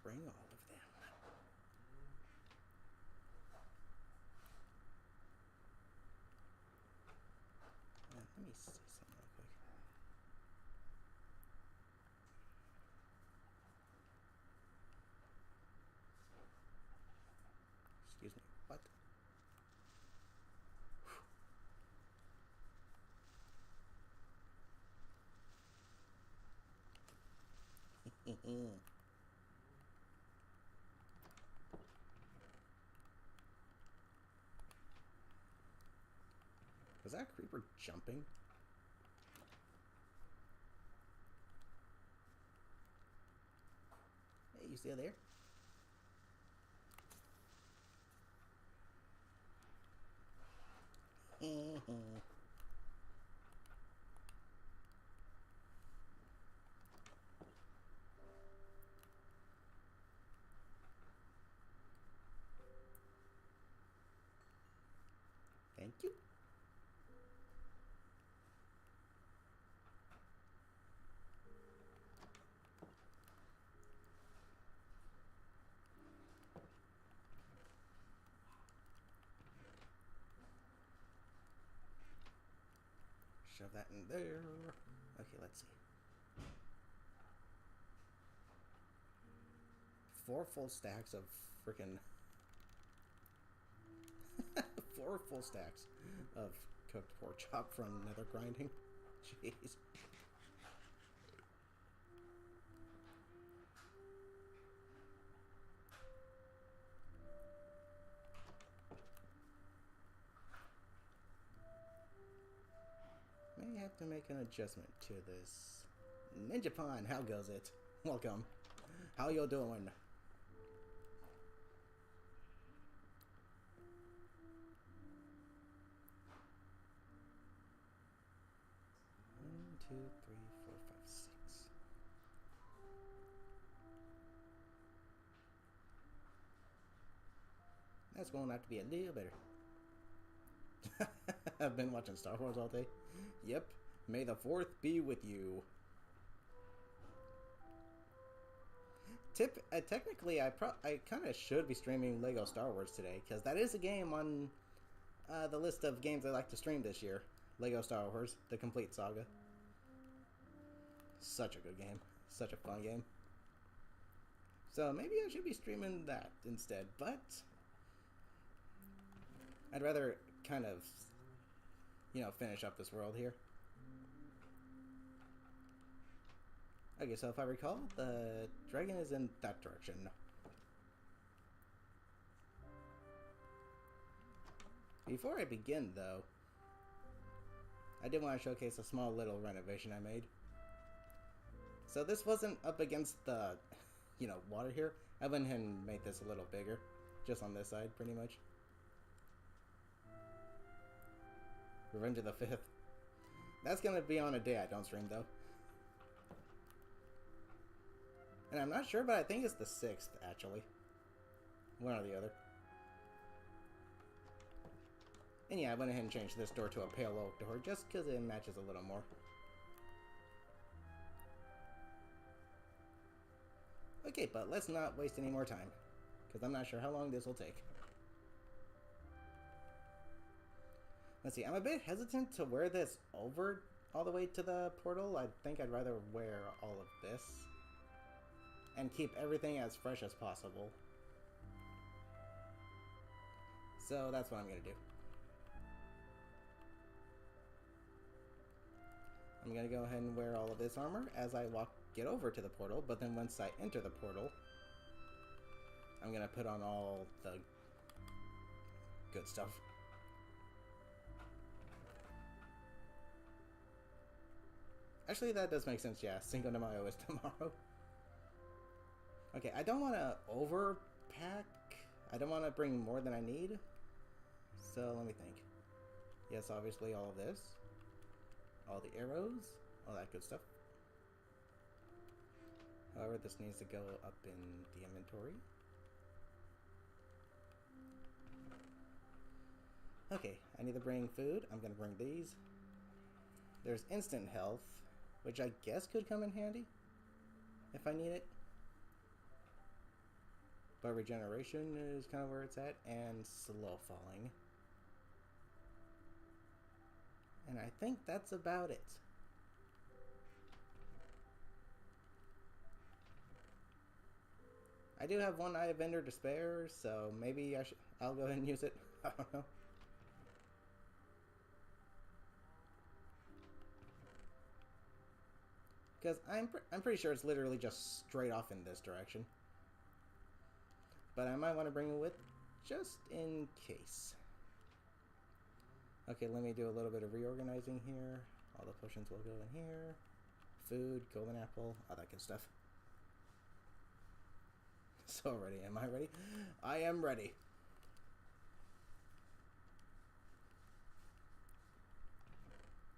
Bring all of them. Let me see something real quick. Excuse me, what? Was that creeper jumping? Hey, you still there? Thank you. Shove that in there. Okay, let's see. 4 full stacks of freaking 4 full stacks of cooked pork chop from nether grinding. Jeez. May have to make an adjustment to this. Ninja Pond, how goes it? Welcome. How you doing? 1, 2, 3, 4, 5, 6. That's going to have to be a little better. I've been watching Star Wars all day. Yep. May the 4th be with you. Technically, I kind of should be streaming Lego Star Wars today, because that is a game on the list of games I like to stream this year. Lego Star Wars, the complete saga. Such a good game. Such a fun game. So maybe I should be streaming that instead, but I'd rather kind of, you know, finish up this world here. Okay, so if I recall, the dragon is in that direction. Before I begin, though, I did want to showcase a small little renovation I made. So this wasn't up against the, you know, water here. I went ahead and made this a little bigger, just on this side, pretty much. Revenge of the 5th. That's gonna be on a day I don't stream, though. And I'm not sure, but I think it's the 6th, actually. One or the other. And yeah, I went ahead and changed this door to a pale oak door, just because it matches a little more. Okay, but let's not waste any more time, because I'm not sure how long this will take. Let's see, I'm a bit hesitant to wear this over all the way to the portal. I think I'd rather wear all of this and keep everything as fresh as possible. So that's what I'm going to do. I'm going to go ahead and wear all of this armor as I get over to the portal, but then once I enter the portal, I'm going to put on all the good stuff. Actually, that does make sense, yeah. Cinco de Mayo is tomorrow. Okay, I don't want to overpack. I don't want to bring more than I need. So, let me think. Yes, obviously all of this. All the arrows. All that good stuff. However, this needs to go up in the inventory. Okay, I need to bring food. I'm going to bring these. There's instant health, which I guess could come in handy if I need it. But regeneration is kind of where it's at, and slow falling. And I think that's about it. I do have one Eye of Ender to spare, so maybe I'll go ahead and use it. I don't know. Because I'm pretty sure it's literally just straight off in this direction. But I might want to bring it with just in case. Okay, let me do a little bit of reorganizing here. All the potions will go in here. Food, golden apple, all that good stuff. So ready. Am I ready? I am ready.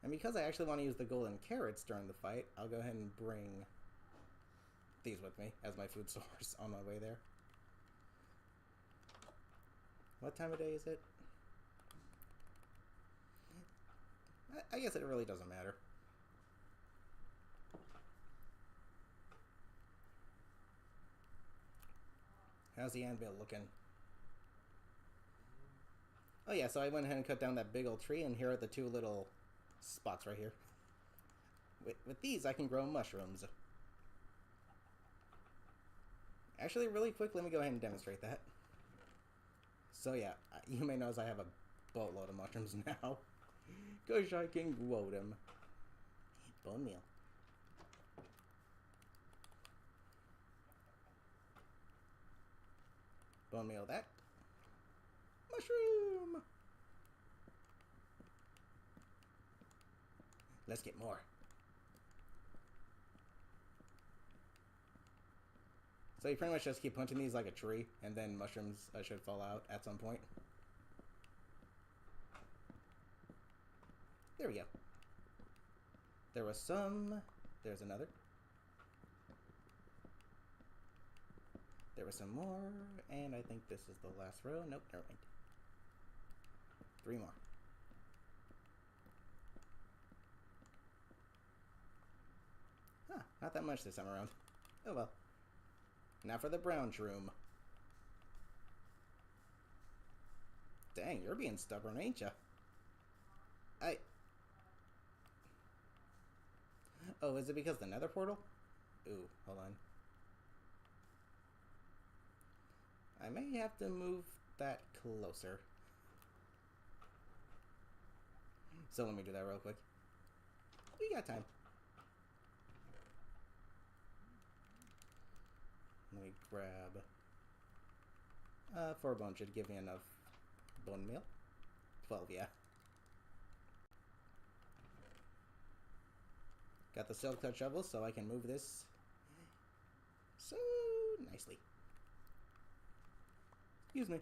And because I actually want to use the golden carrots during the fight, I'll go ahead and bring these with me as my food source on my way there. What time of day is it? I guess it really doesn't matter. How's the anvil looking? Oh yeah, so I went ahead and cut down that big old tree, and here are the two little spots right here. With these, I can grow mushrooms. Actually, really quick, let me go ahead and demonstrate that. So yeah, you may notice I have a boatload of mushrooms now. Because I can grow them. Bone meal. Bone meal that. Mushroom! Let's get more. So you pretty much just keep punching these like a tree, and then mushrooms should fall out at some point. There we go. There was some. There's another. There was some more, and I think this is the last row. Nope, never mind. 3 more. Huh, not that much this time around. Oh well. Now for the brown shroom. Dang, you're being stubborn, ain't ya? Oh, is it because the nether portal? Ooh, hold on. I may have to move that closer. So let me do that real quick. We got time. Let me grab 4 bone should give me enough bone meal. 12, yeah. Got the silk touch shovel so I can move this so nicely. Excuse me.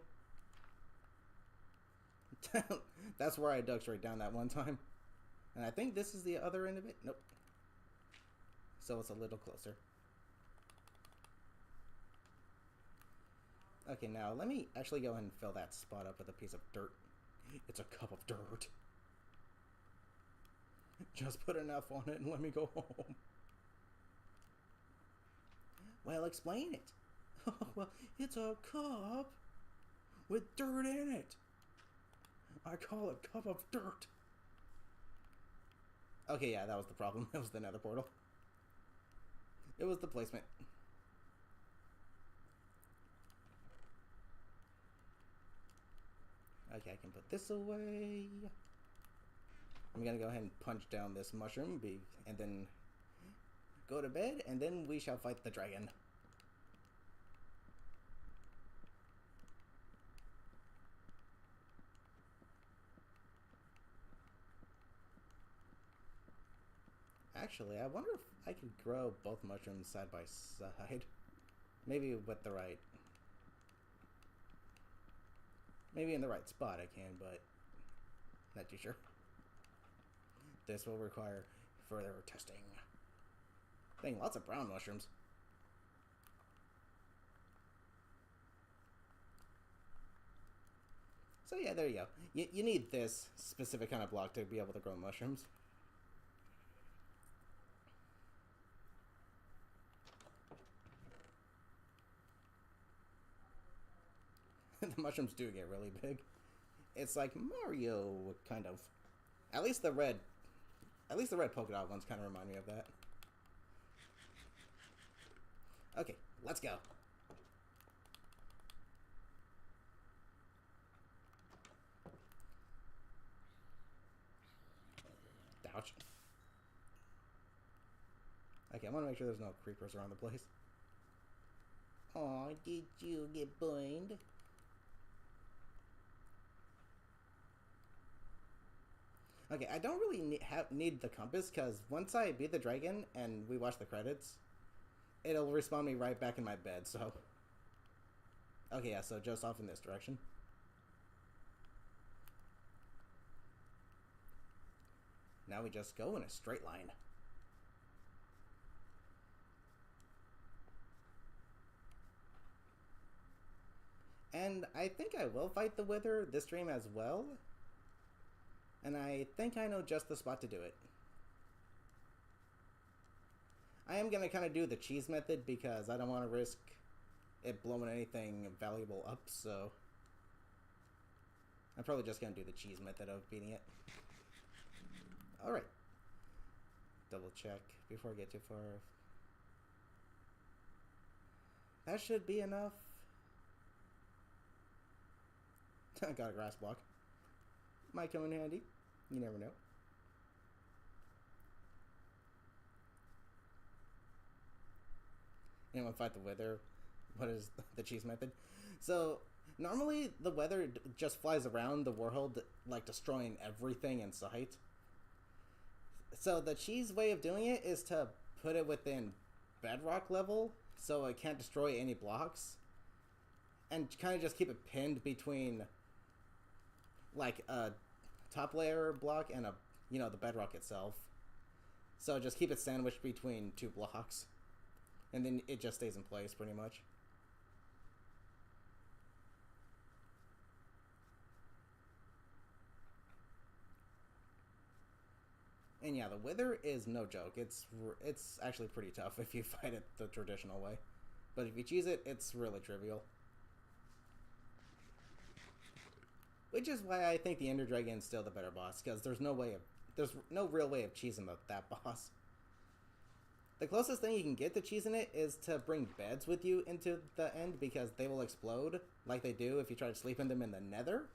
That's where I dug straight down that one time. And I think this is the other end of it. Nope. So it's a little closer. Okay, now let me actually go ahead and fill that spot up with a piece of dirt. It's a cup of dirt. Just put enough on it and let me go home. Well, explain it. Well, it's a cup with dirt in it. I call it cup of dirt. Okay, yeah, that was the problem. It was the nether portal. It was the placement. Okay, I can put this away. I'm gonna go ahead and punch down this mushroom and then go to bed, and then we shall fight the dragon. Actually, I wonder if I could grow both mushrooms side by side. Maybe with the right... Maybe in the right spot I can, but... Not too sure. This will require further testing. Dang, lots of brown mushrooms. So yeah, there you go. You need this specific kind of block to be able to grow mushrooms. The mushrooms do get really big. It's like Mario, kind of. At least the red polka dot ones kind of remind me of that. Okay, let's go. Ouch. Okay, I want to make sure there's no creepers around the place. Aw, did you get burned? Okay, I don't really need the compass, because once I beat the dragon and we watch the credits, it'll respawn me right back in my bed, so... Okay, yeah, so just off in this direction. Now we just go in a straight line. And I think I will fight the Wither this stream as well. And I think I know just the spot to do it. I am going to kind of do the cheese method because I don't want to risk it blowing anything valuable up, so... I'm probably just going to do the cheese method of beating it. Alright. Double check before I get too far. That should be enough. I got a grass block. Might come in handy. You never know. Anyone fight the Wither? What is the cheese method? So, normally the Wither just flies around the world, like destroying everything in sight. So the cheese way of doing it is to put it within bedrock level, so it can't destroy any blocks. And kind of just keep it pinned between, like, a top layer block and the bedrock itself. So just keep it sandwiched between two blocks. And then it just stays in place, pretty much. And yeah, the Wither is no joke. It's actually pretty tough if you fight it the traditional way. But if you cheese it, it's really trivial. Which is why I think the Ender Dragon is still the better boss, because there's no real way of cheesing that boss. The closest thing you can get to cheesing it is to bring beds with you into the end, because they will explode like they do if you try to sleep in them in the Nether.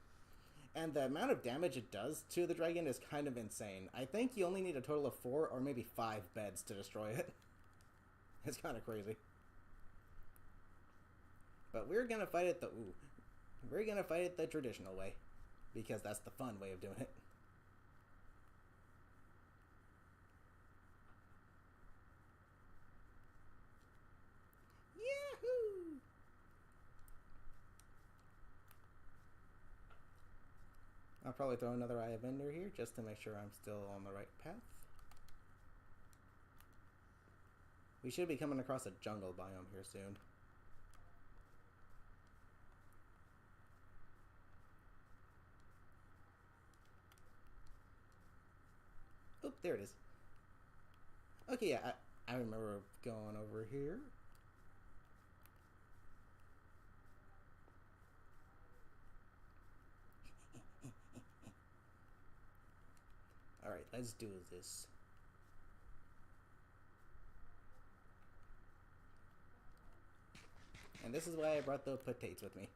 And the amount of damage it does to the dragon is kind of insane. I think you only need a total of 4 or maybe 5 beds to destroy it. It's kind of crazy. But we're gonna fight it the traditional way, because that's the fun way of doing it. Yahoo! I'll probably throw another Eye of Ender here just to make sure I'm still on the right path. We should be coming across a jungle biome here soon. Oop, there it is. Okay, yeah, I remember going over here. Alright, let's do this. And this is why I brought the potatoes with me.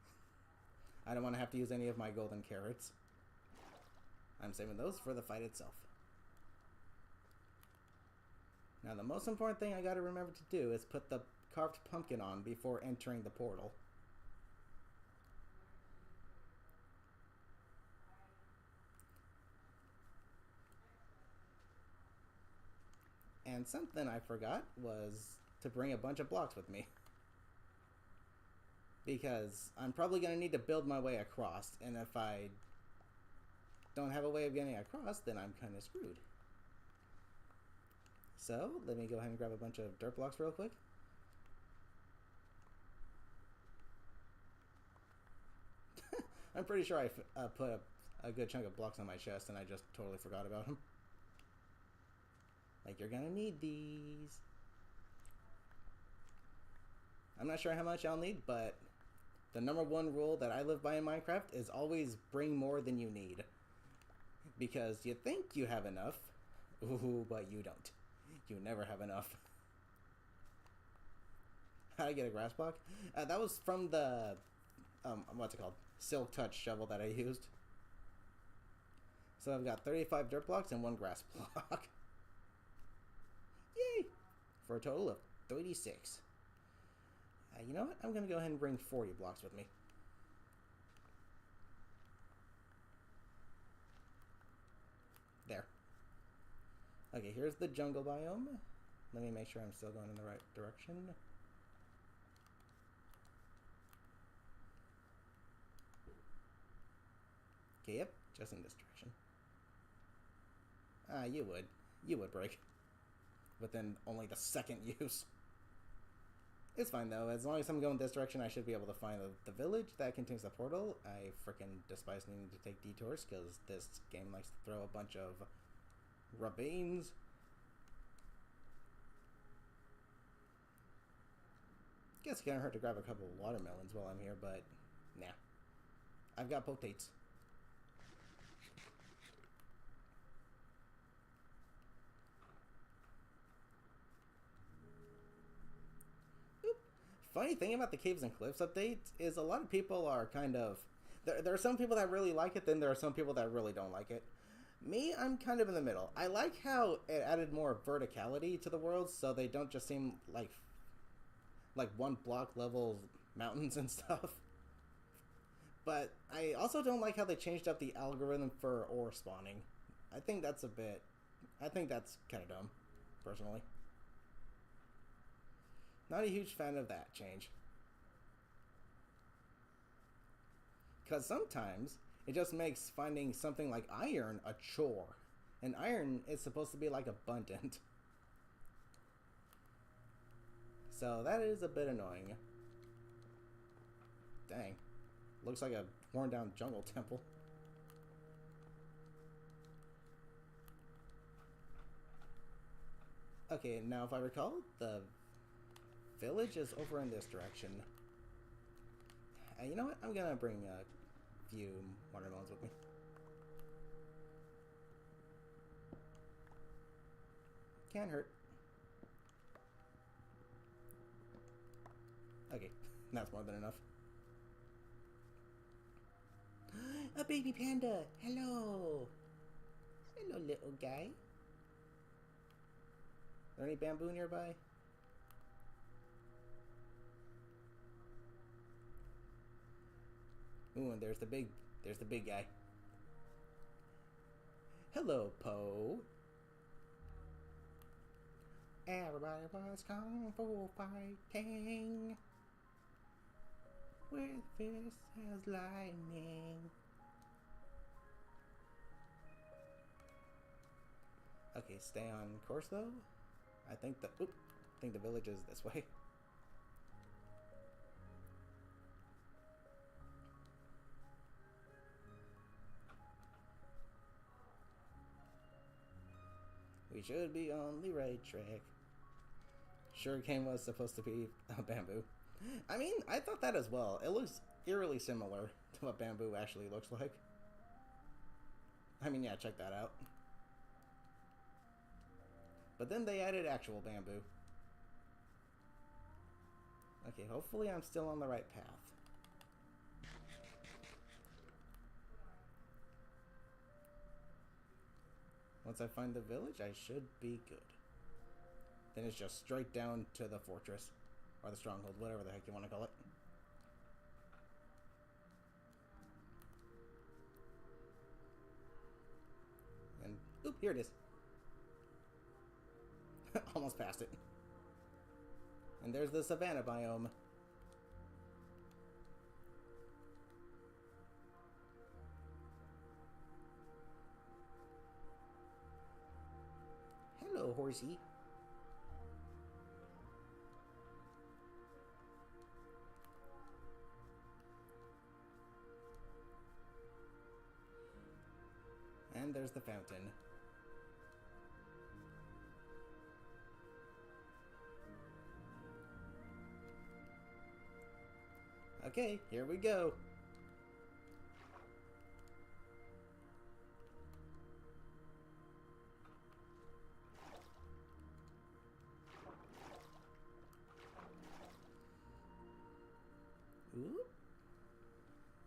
I don't want to have to use any of my golden carrots. I'm saving those for the fight itself. Now the most important thing I gotta remember to do is put the carved pumpkin on before entering the portal. And And something I forgot was to bring a bunch of blocks with me. Because I'm probably going to need to build my way across, and if I don't have a way of getting across, then I'm kind of screwed. So, let me go ahead and grab a bunch of dirt blocks real quick. I'm pretty sure I put a good chunk of blocks on my chest, and I just totally forgot about them. Like, you're gonna need these. I'm not sure how much I'll need, but the #1 rule that I live by in Minecraft is always bring more than you need. Because you think you have enough, ooh, but you don't. You never have enough. How did I get a grass block? That was from the, what's it called? Silk Touch shovel that I used. So I've got 35 dirt blocks and 1 grass block. Yay! For a total of 36. You know what? I'm going to go ahead and bring 40 blocks with me. There. Okay, here's the jungle biome. Let me make sure I'm still going in the right direction. Okay, yep, just in this direction. You would. You would break. Within only the second use. It's fine though, as long as I'm going this direction, I should be able to find the village that contains the portal. I freaking despise needing to take detours, because this game likes to throw a bunch of ravines. Guess it can't hurt to grab a couple of watermelons while I'm here, but nah. I've got potates. Funny thing about the Caves and Cliffs update is a lot of people are kind of... There are some people that really like it, then there are some people that really don't like it. Me, I'm kind of in the middle. I like how it added more verticality to the worlds, so they don't just seem like 1 block level mountains and stuff. But I also don't like how they changed up the algorithm for ore spawning. I think that's kind of dumb, personally. Not a huge fan of that change. Because sometimes it just makes finding something like iron a chore. And iron is supposed to be like abundant. So that is a bit annoying. Dang. Looks like a worn down jungle temple. Okay, now if I recall, the village is over in this direction. You know what? I'm gonna bring a few watermelons with me. Can't hurt. Okay, that's more than enough. A baby panda! Hello! Hello, little guy. Is there any bamboo nearby? Ooh, and there's the big guy. Hello, Poe. Everybody was kung fu fighting with fists as lightning. Okay, stay on course though. I think the village is this way. We should be on the right track. Sugarcane was supposed to be bamboo. I mean, I thought that as well. It looks eerily similar to what bamboo actually looks like. I mean, yeah, check that out. But then they added actual bamboo. Okay, hopefully I'm still on the right path. Once I find the village, I should be good. Then it's just straight down to the fortress. Or the stronghold, whatever the heck you want to call it. And, oop, here it is. Almost past it. And there's the savanna biome. Hello, horsey. And there's the fountain. Okay, here we go. Ooh.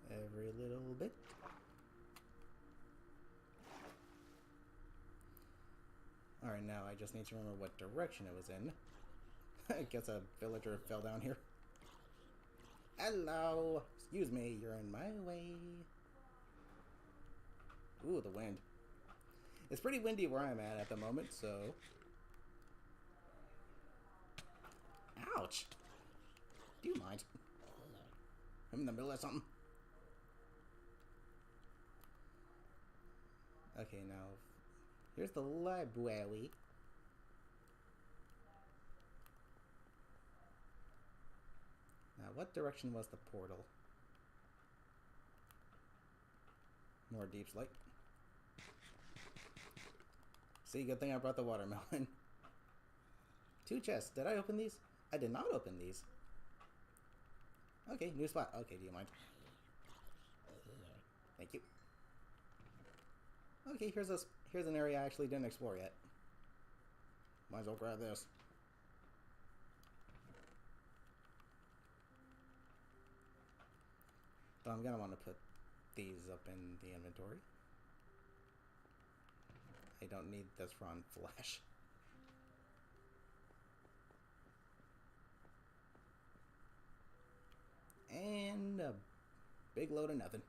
Every little bit. Alright, now I just need to remember what direction it was in. I guess a villager fell down here. Hello! Excuse me, you're in my way. Ooh, the wind. It's pretty windy where I'm at the moment, so... Ouch! Do you mind? I'm in the middle of something. Okay, now... Here's the library. Now, what direction was the portal? More deep slate. See, good thing I brought the watermelon. 2 chests. Did I open these? I did not open these. Okay, new spot. Okay, do you mind? Thank you. Okay, here's an area I actually didn't explore yet. Might as well grab this. But I'm gonna want to put these up in the inventory. I don't need this run flash. And a big load of nothing.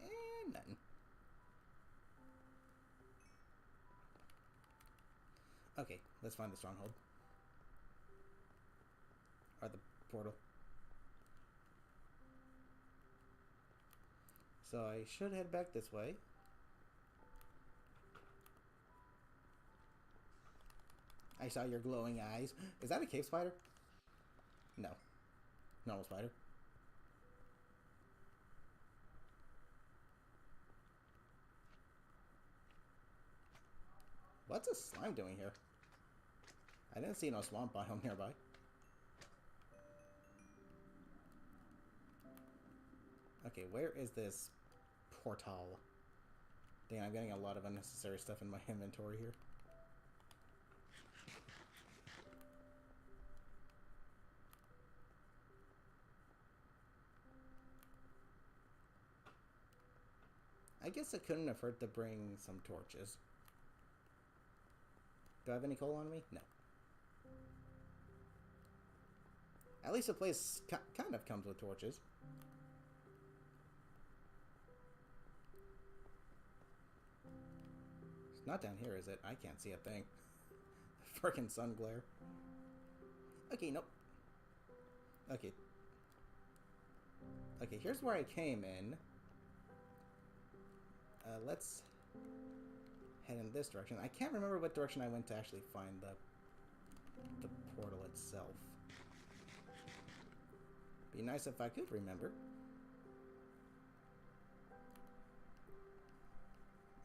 And nothing. Okay, let's find the stronghold. Or the portal. So I should head back this way. I saw your glowing eyes. Is that a cave spider? No. Normal spider. What's a slime doing here? I didn't see no swamp biome nearby. Okay, where is this portal? Dang, I'm getting a lot of unnecessary stuff in my inventory here. I guess it couldn't have hurt to bring some torches. Do I have any coal on me? No. At least the place kind of comes with torches. It's not down here, is it? I can't see a thing. Frickin' sun glare. Okay, nope. Okay. Okay, here's where I came in. Let's head in this direction. I can't remember what direction I went to actually find the portal itself. Be nice if I could remember.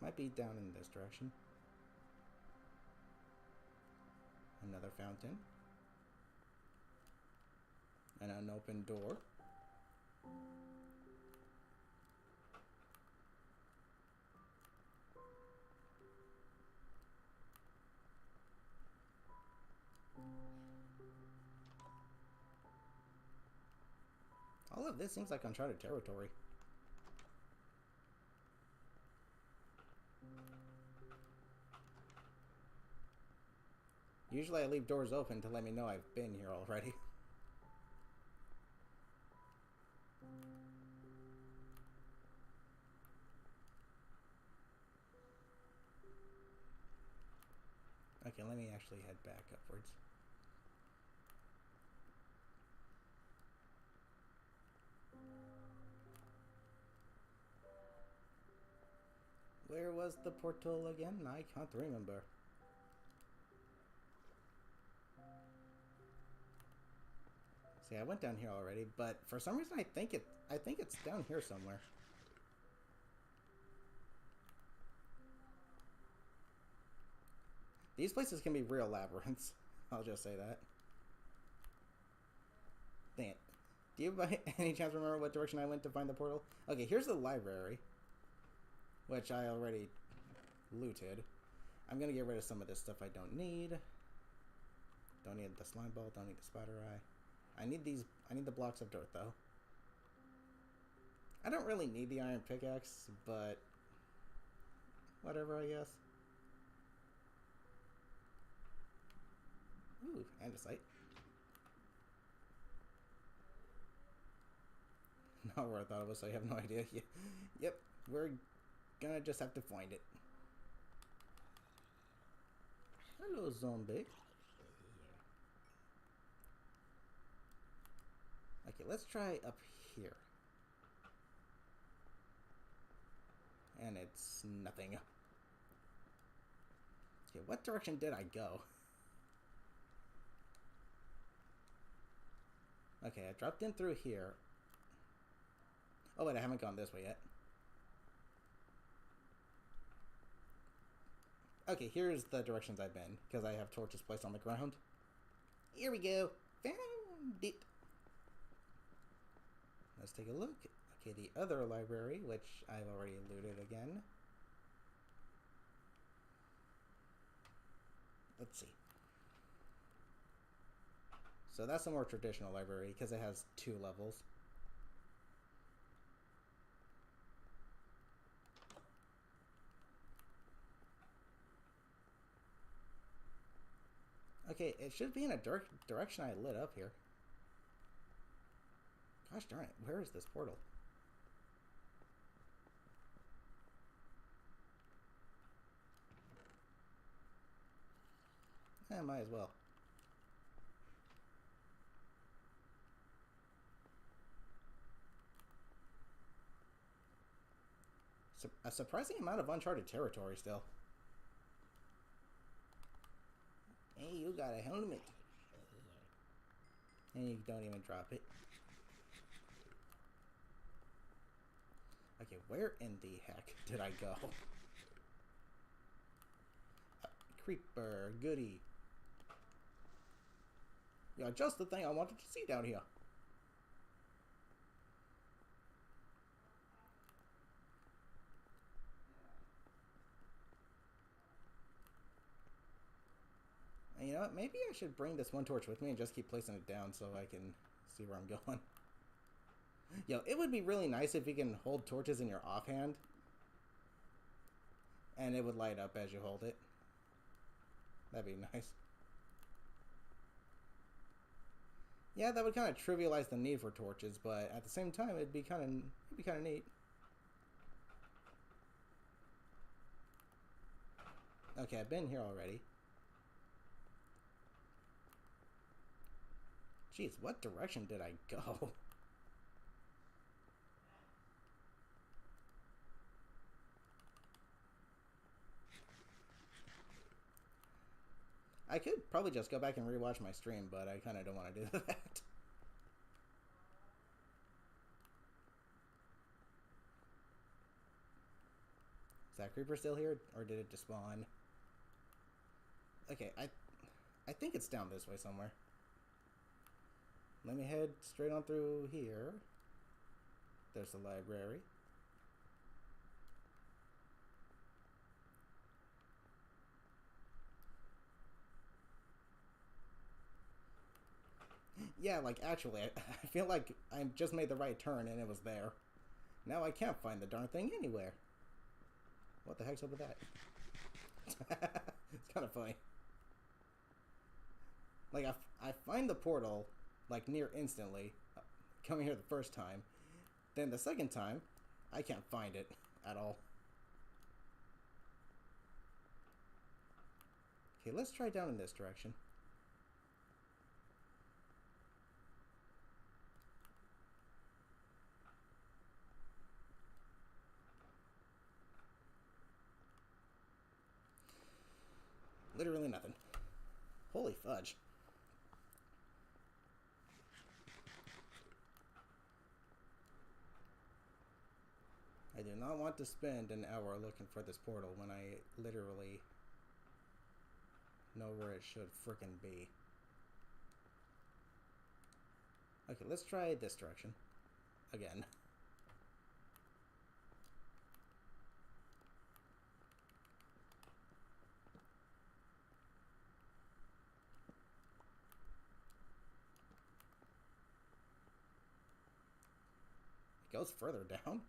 Might be down in this direction. Another fountain. And an open door. All of this seems like uncharted territory. Usually I leave doors open to let me know I've been here already. Okay, let me actually head back upwards. Where was the portal again? I can't remember. See, I went down here already, but for some reason I think it's down here somewhere. These places can be real labyrinths. I'll just say that. Dang it. Do you by any chance remember what direction I went to find the portal? Okay, here's the library, which I already looted. I'm gonna get rid of some of this stuff I don't need. Don't need the slime ball, don't need the spider eye. I need the blocks of dirt though. I don't really need the iron pickaxe, but whatever, I guess. Ooh, andesite. Not where I thought it was, so I have no idea. Yep, we're gonna just have to find it. Hello, zombie. Okay, let's try up here. And it's nothing. Okay, what direction did I go? Okay, I dropped in through here. Oh wait, I haven't gone this way yet. Okay, here's the directions I've been, because I have torches placed on the ground. Here we go. Found it. Let's take a look. Okay, the other library, which I've already looted again. Let's see. So that's a more traditional library, because it has 2 levels. Okay, it should be in a direction I lit up here. Gosh darn it, where is this portal? Yeah, might as well. A surprising amount of uncharted territory still. Hey, you got a helmet. And you don't even drop it. Okay, where in the heck did I go? Creeper, goody. Yeah, just the thing I wanted to see down here. And you know what? Maybe I should bring this one torch with me and just keep placing it down so I can see where I'm going. Yo, it would be really nice if you can hold torches in your offhand. And it would light up as you hold it. That'd be nice. Yeah, that would kind of trivialize the need for torches, but at the same time, it'd be kind of neat. Okay, I've been here already. Jeez, what direction did I go? I could probably just go back and rewatch my stream, but I kind of don't want to do that. Is that creeper still here, or did it despawn? Okay, I think it's down this way somewhere. Let me head straight on through here. There's the library. Yeah, like, actually, I feel like I just made the right turn and it was there. Now I can't find the darn thing anywhere. What the heck's up with that? It's kind of funny. Like, I find the portal, like, near instantly, coming here the first time. Then the second time, I can't find it at all. Okay, let's try down in this direction. Literally nothing. Holy fudge. I do not want to spend an hour looking for this portal when I literally know where it should frickin' be. Okay, let's try this direction. Again. It goes further down.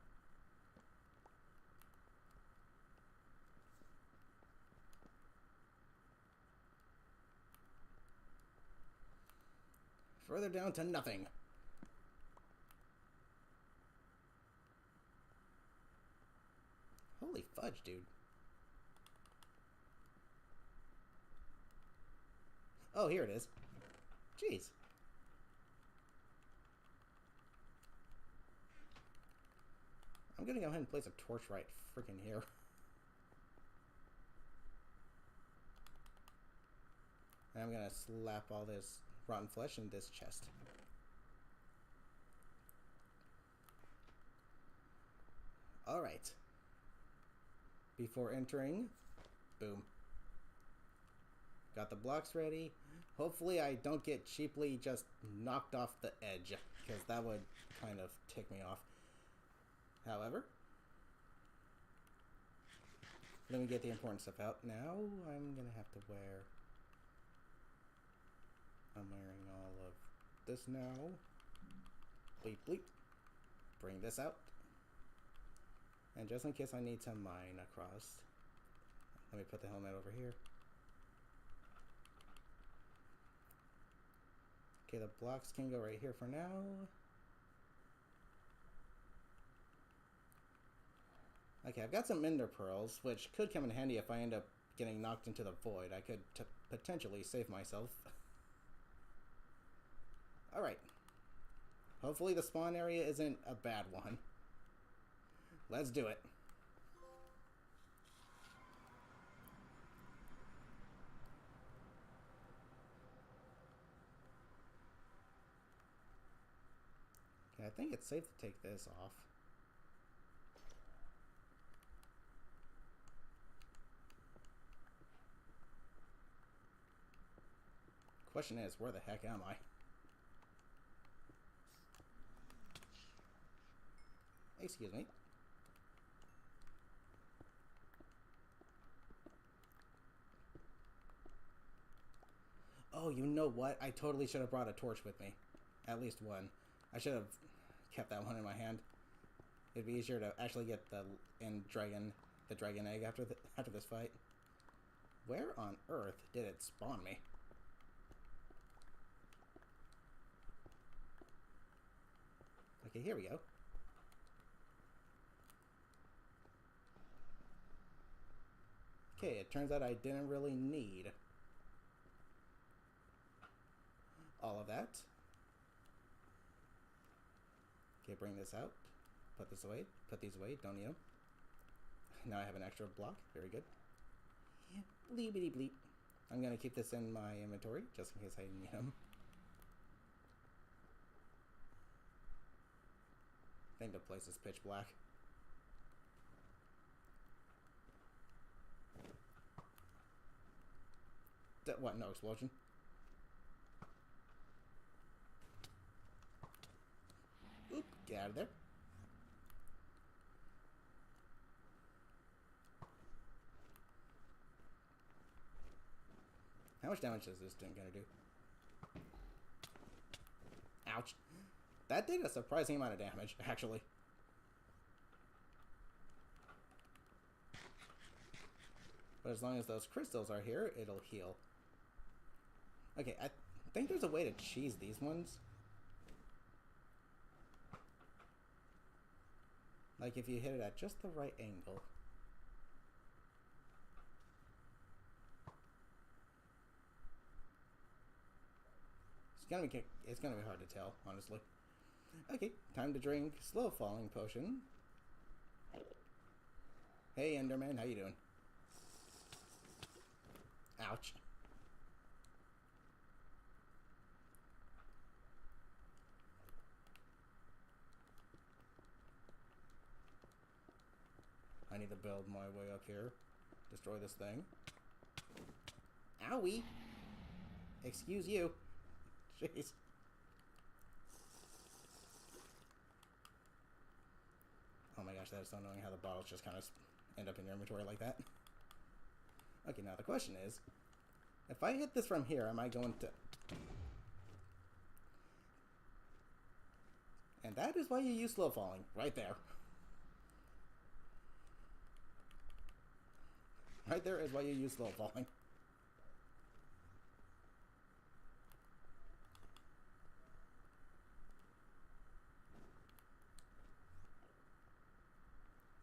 Further down to nothing. Holy fudge, dude. Oh, here it is. Jeez. I'm gonna go ahead and place a torch right freaking here. And I'm gonna slap all this rotten flesh in this chest. Alright. Before entering, boom. Got the blocks ready. Hopefully I don't get cheaply just knocked off the edge, because that would kind of tick me off. However, let me get the important stuff out. Now I'm gonna have to wear... I'm wearing all of this now. Bleep bleep. Bring this out. And just in case I need to mine across, let me put the helmet over here. Okay, the blocks can go right here for now. Okay, I've got some ender pearls, which could come in handy if I end up getting knocked into the void. I could potentially save myself. Alright. Hopefully the spawn area isn't a bad one. Let's do it. Okay, I think it's safe to take this off. Question is, where the heck am I? Excuse me. Oh, you know what? I totally should have brought a torch with me. At least one. I should have kept that one in my hand. It'd be easier to actually get the dragon egg after this fight. Where on earth did it spawn me? Okay, here we go. Okay, it turns out I didn't really need all of that. Okay, bring this out. Put this away. Put these away. Don't need them. Now I have an extra block. Very good. Yeah, bleepity bleep. I'm going to keep this in my inventory just in case I need them. I think the place is pitch black. What? No explosion? Oop, get out of there. How much damage is this thing gonna do? Ouch. That did a surprising amount of damage, actually. But as long as those crystals are here, it'll heal. Okay, think there's a way to cheese these ones. Like if you hit it at just the right angle. It's gonna be hard to tell, honestly. Okay, time to drink slow falling potion. Hey Enderman, how you doing? Ouch. I need to build my way up here. Destroy this thing. Owie! Excuse you. Jeez. Oh my gosh, that is so annoying how the bottles just kind of end up in your inventory like that. Okay, now the question is, if I hit this from here, am I going to... And that is why you use slow falling, right there. Right there is why you use slow falling.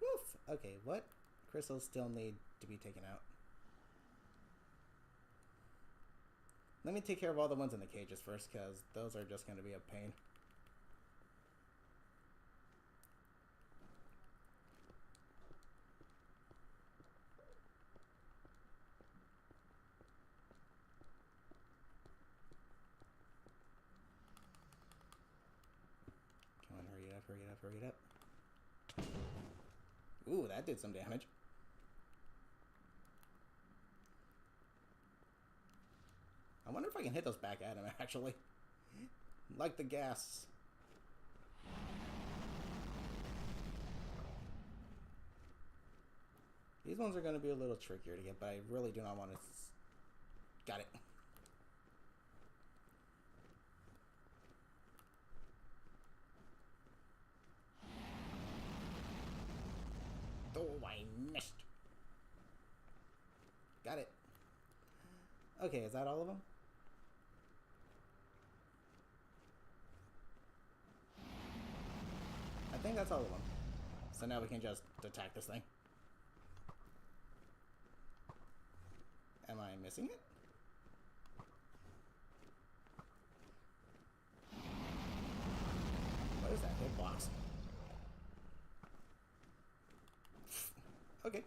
Woof! Okay, what crystals still need to be taken out? Let me take care of all the ones in the cages first, because those are just going to be a pain. Come on, hurry it up, hurry it up, hurry it up. Ooh, that did some damage. I wonder if I can hit those back at him, actually. Like the gas. These ones are going to be a little trickier to get, but I really do not want to... Got it. Oh, I missed. Got it. Okay, is that all of them? I think that's all of them. So now we can just attack this thing. Am I missing it? What is that hitbox? Okay.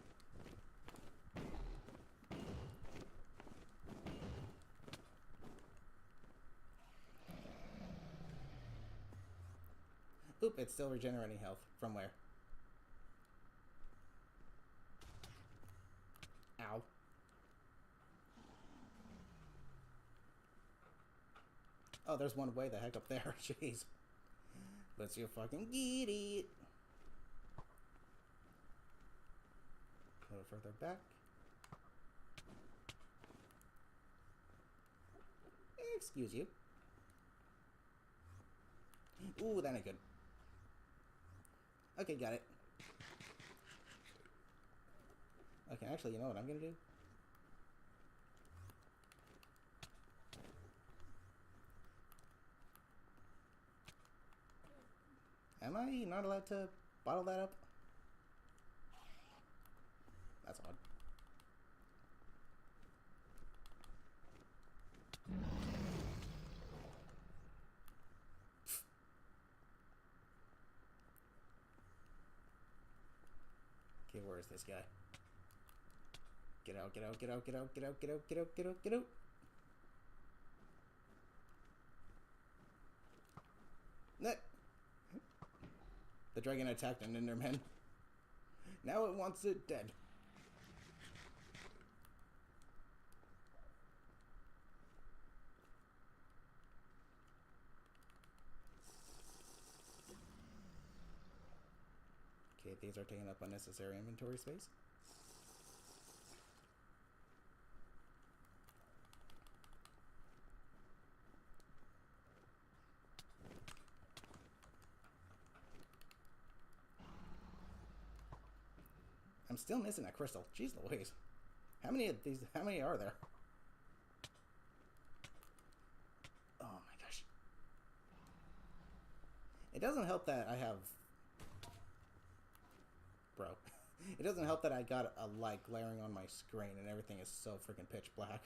Oop, it's still regenerating health. From where? Ow. Oh, there's one way the heck up there. Jeez. Let's you fucking get it. A little further back. Excuse you. Ooh, that ain't good. Okay, got it. Okay, actually, you know what I'm gonna do? Am I not allowed to bottle that up? That's odd. Okay, where is this guy? Get out, get out, get out, get out, get out, get out, get out, get out, get out. Net. The dragon attacked an Enderman. Now it wants it dead. Okay, these are taking up unnecessary inventory space. I'm still missing that crystal. Jeez Louise. How many of these, how many are there? It doesn't help that I have... Bro. It doesn't help that I got a light glaring on my screen and everything is so freaking pitch black.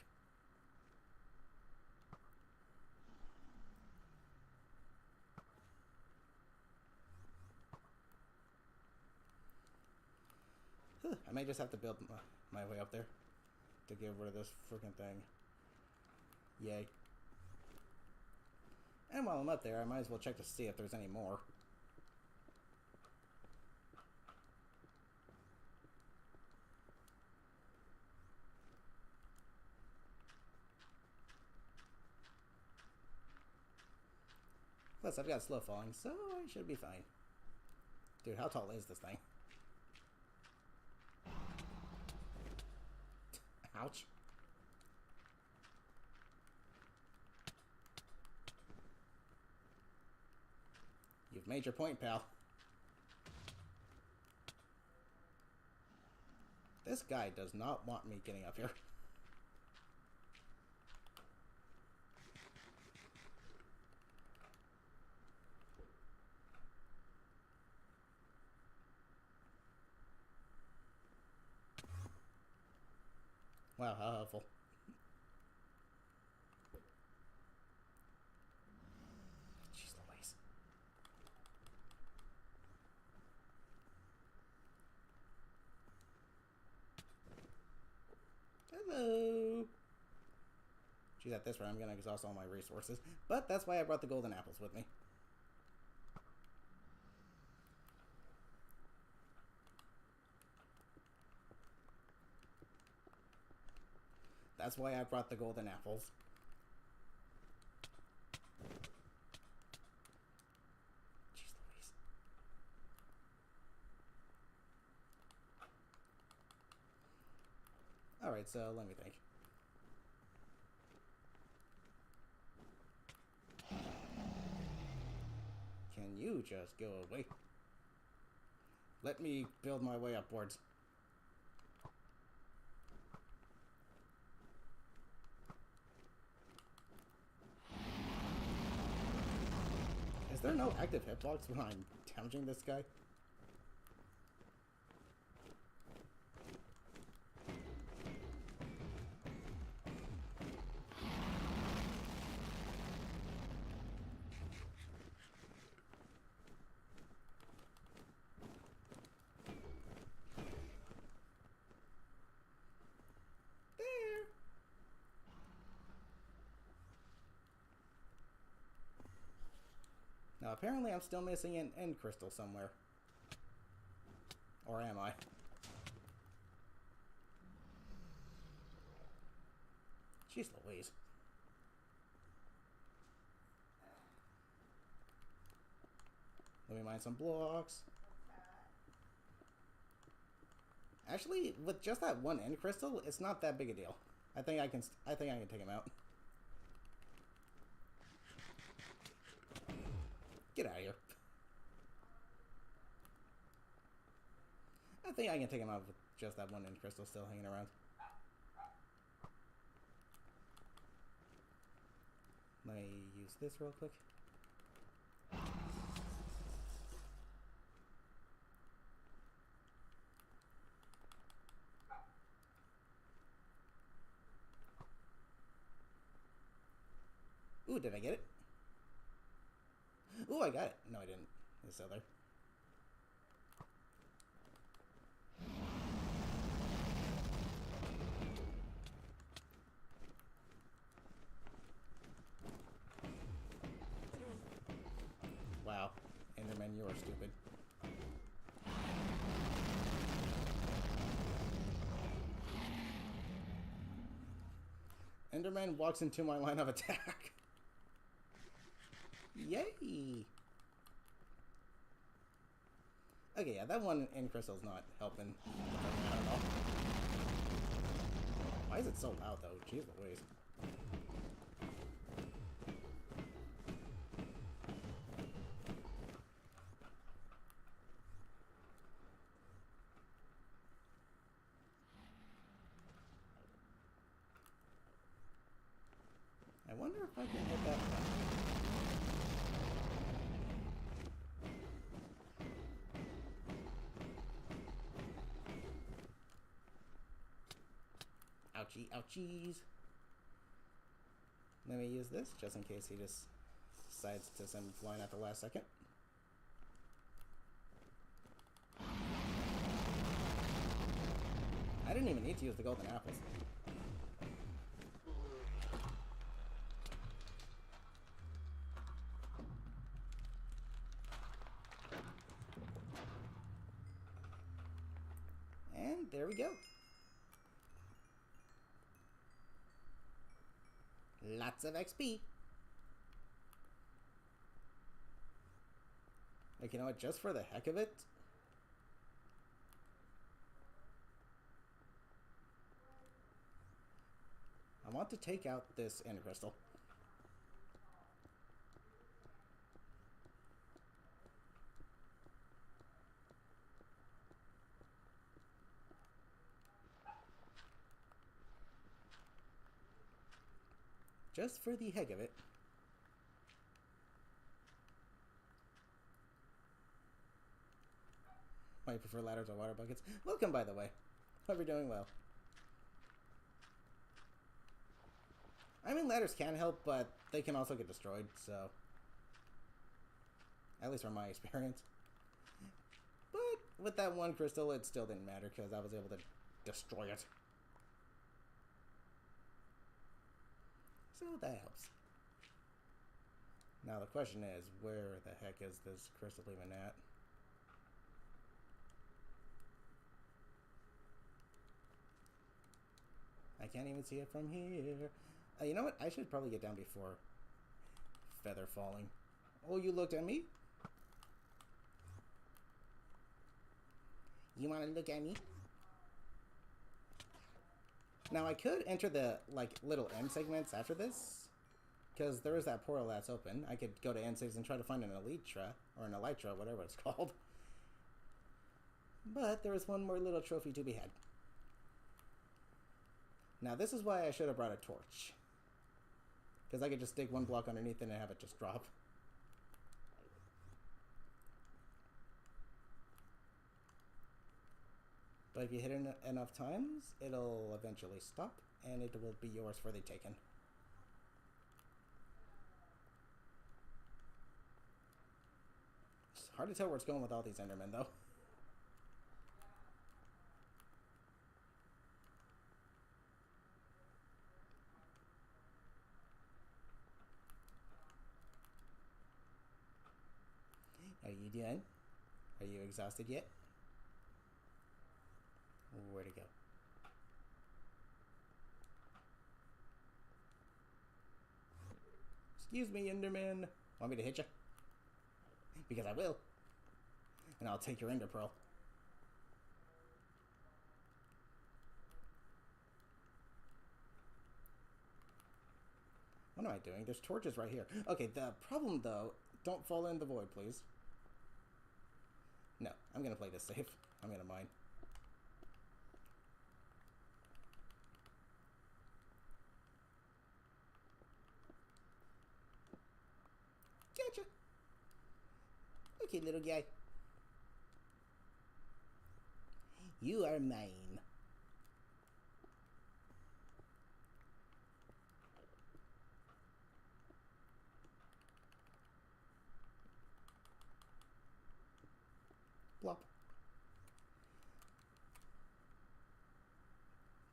I may just have to build my way up there to get rid of this freaking thing. Yay. And while I'm up there, I might as well check to see if there's any more. Plus, I've got slow falling, so I should be fine. Dude, how tall is this thing? Ouch. You've made your point, pal. This guy does not want me getting up here. Wow, how helpful. Jeez Louise. Hello. Geez, at this rate, I'm gonna exhaust all my resources. But that's why I brought the golden apples with me. That's why I brought the golden apples. Jeez Louise. Alright, so let me think. Can you just go away? Let me build my way upwards. Is there no active hitbox when I'm damaging this guy? Now, apparently I'm still missing an end crystal somewhere. Or am I? Jeez Louise. Let me mine some blocks. Actually, with just that one end crystal, it's not that big a deal. I think I can take him out. Get out of here. I think I can take him out with just that one end crystal still hanging around. Let me use this real quick. Ooh, did I get it? Ooh, I got it. No, I didn't. It's still there. Wow. Enderman, you are stupid. Enderman walks into my line of attack. Yay! Okay, yeah, that one end crystal's not helping at all. Why is it so loud, though? Jeez Louise. I wonder if I can hit that button. Ouchie, ouchies. Let me use this just in case he just decides to send flying at the last second. I didn't even need to use the golden apples. And there we go. Lots of XP. Like, you know what, just for the heck of it, I want to take out this ender crystal. Just for the heck of it. Might prefer ladders or water buckets. Welcome, by the way. Hope you're doing well. I mean, ladders can help, but they can also get destroyed, so... At least from my experience. But with that one crystal, it still didn't matter, because I was able to destroy it. So that helps. Now the question is, where the heck is this crystal even at? I can't even see it from here. You know what? I should probably get down before feather falling. Oh, you looked at me? You want to look at me? Now, I could enter the, like, little end segments after this, because there is that portal that's open. I could go to end saves and try to find an Elytra, or an Elytra, whatever it's called. But there is one more little trophy to be had. Now, this is why I should have brought a torch. Because I could just dig one block underneath it and have it just drop. But if you hit it enough times, it'll eventually stop, and it will be yours for the taking. It's hard to tell where it's going with all these Endermen, though. Are you done? Are you exhausted yet? Where'd it go? Excuse me, Enderman. Want me to hit you? Because I will. And I'll take your Ender Pearl. What am I doing? There's torches right here. Okay, the problem, though... Don't fall in the void, please. No, I'm gonna play this safe. I'm gonna mine. Gotcha. Okay, little guy. You are mine. Plop.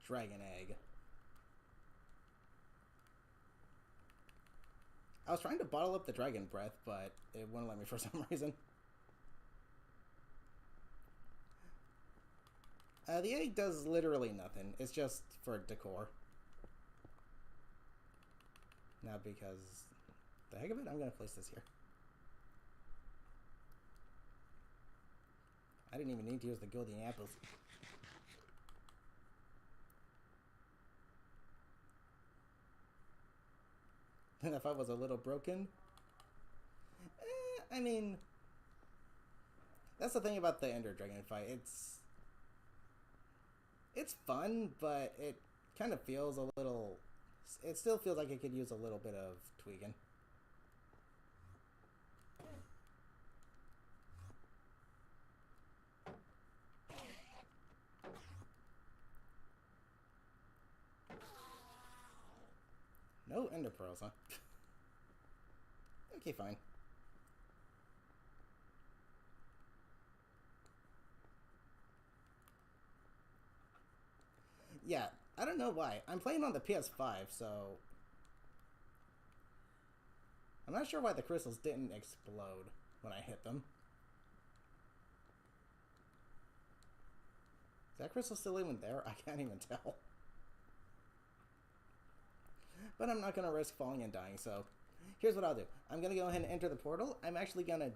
Dragon egg. I was trying to bottle up the dragon breath, but it wouldn't let me for some reason. The egg does literally nothing. It's just for decor. Now, because the heck of it, I'm going to place this here. I didn't even need to use the golden apples. And if I was a little broken... I mean... That's the thing about the Ender Dragon fight. It's fun, but it kind of feels a little... It still feels like it could use a little bit of tweaking. No ender pearls, huh? Okay, fine. Yeah, I don't know why. I'm playing on the PS5, so I'm not sure why the crystals didn't explode when I hit them. Is that crystal still even there? I can't even tell. But I'm not going to risk falling and dying, so here's what I'll do. I'm going to go ahead and enter the portal. I'm actually going to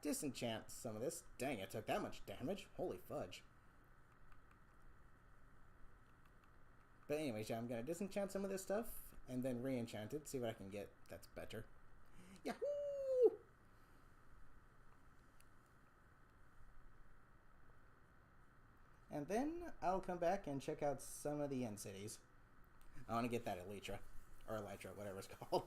disenchant some of this. Dang, it took that much damage. Holy fudge. But anyways, yeah, I'm going to disenchant some of this stuff and then re-enchant it. See what I can get that's better. Yahoo! And then I'll come back and check out some of the end cities. I want to get that Elytra. Or Elytra, whatever it's called.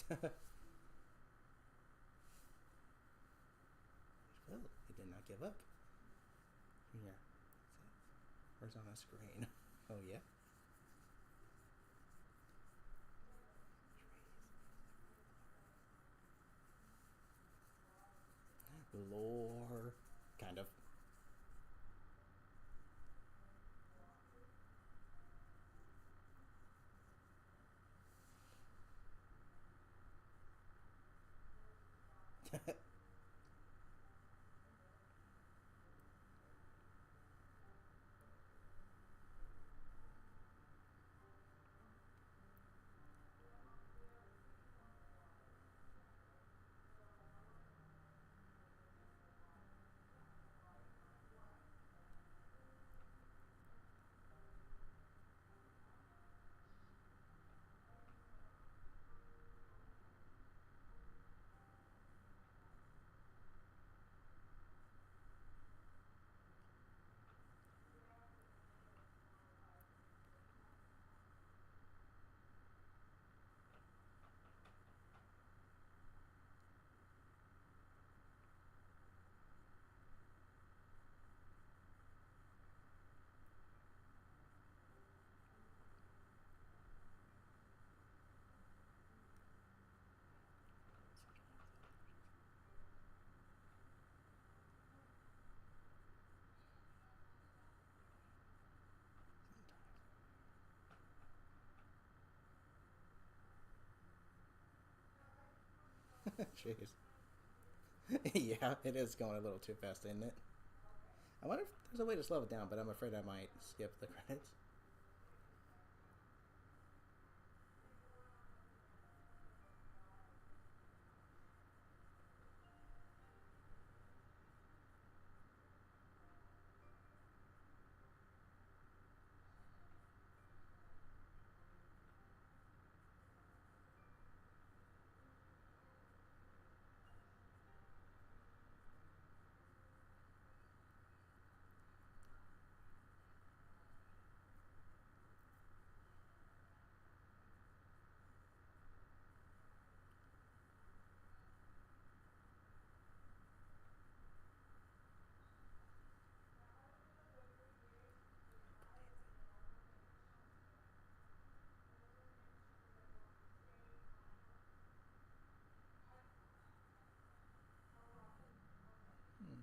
Well, he did not give up. Yeah. Where's on the screen? Oh, yeah. Lore. Kind of. Jeez. Yeah, it is going a little too fast, isn't it? I wonder if there's a way to slow it down, but I'm afraid I might skip the credits. Hmm.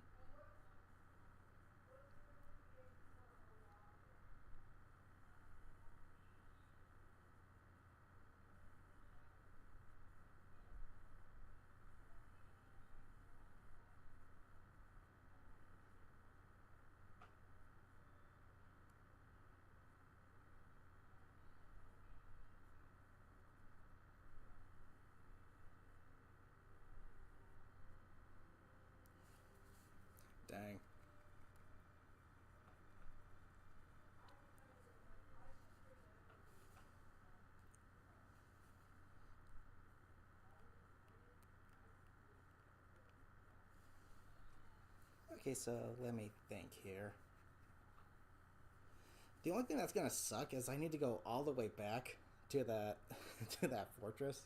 Dang. Okay, so let me think here. The only thing that's gonna suck is I need to go all the way back to that to that fortress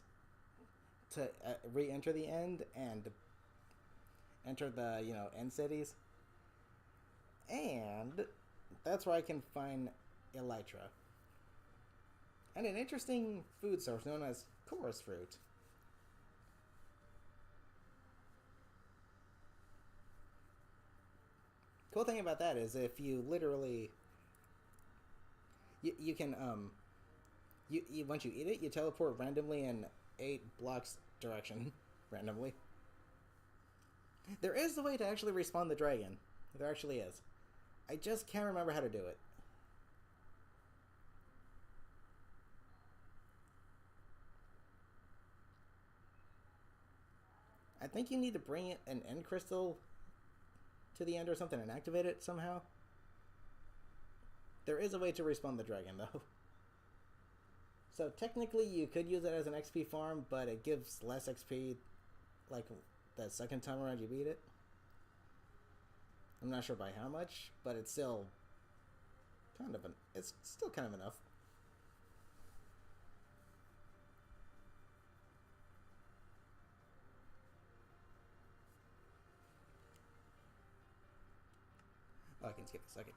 to re-enter the end, and enter the, end cities. And that's where I can find elytra. And an interesting food source known as chorus fruit. Cool thing about that is if you literally you can you once you eat it, you teleport randomly in 8 blocks direction randomly. There is a way to actually respawn the dragon. There actually is. I just can't remember how to do it. I think you need to bring an end crystal to the end or something and activate it somehow. There is a way to respawn the dragon, though. So technically you could use it as an XP farm, but it gives less XP like the second time around you beat it. I'm not sure by how much, but it's still it's still kind of enough. Oh, I can skip a second.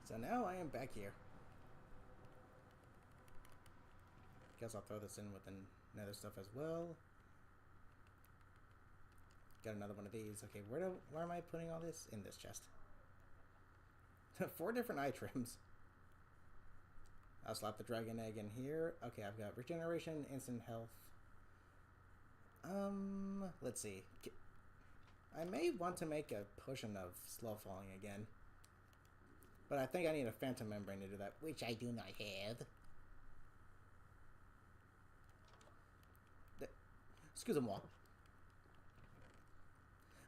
So now I am back here. Guess I'll throw this in with another stuff as well. Got another one of these. Okay, where am I putting all this? In this chest. 4 different eye trims. I'll slap the dragon egg in here. Okay, I've got regeneration, instant health. Let's see. I may want to make a potion of slow falling again. But I think I need a phantom membrane to do that, which I do not have. Excuse-moi.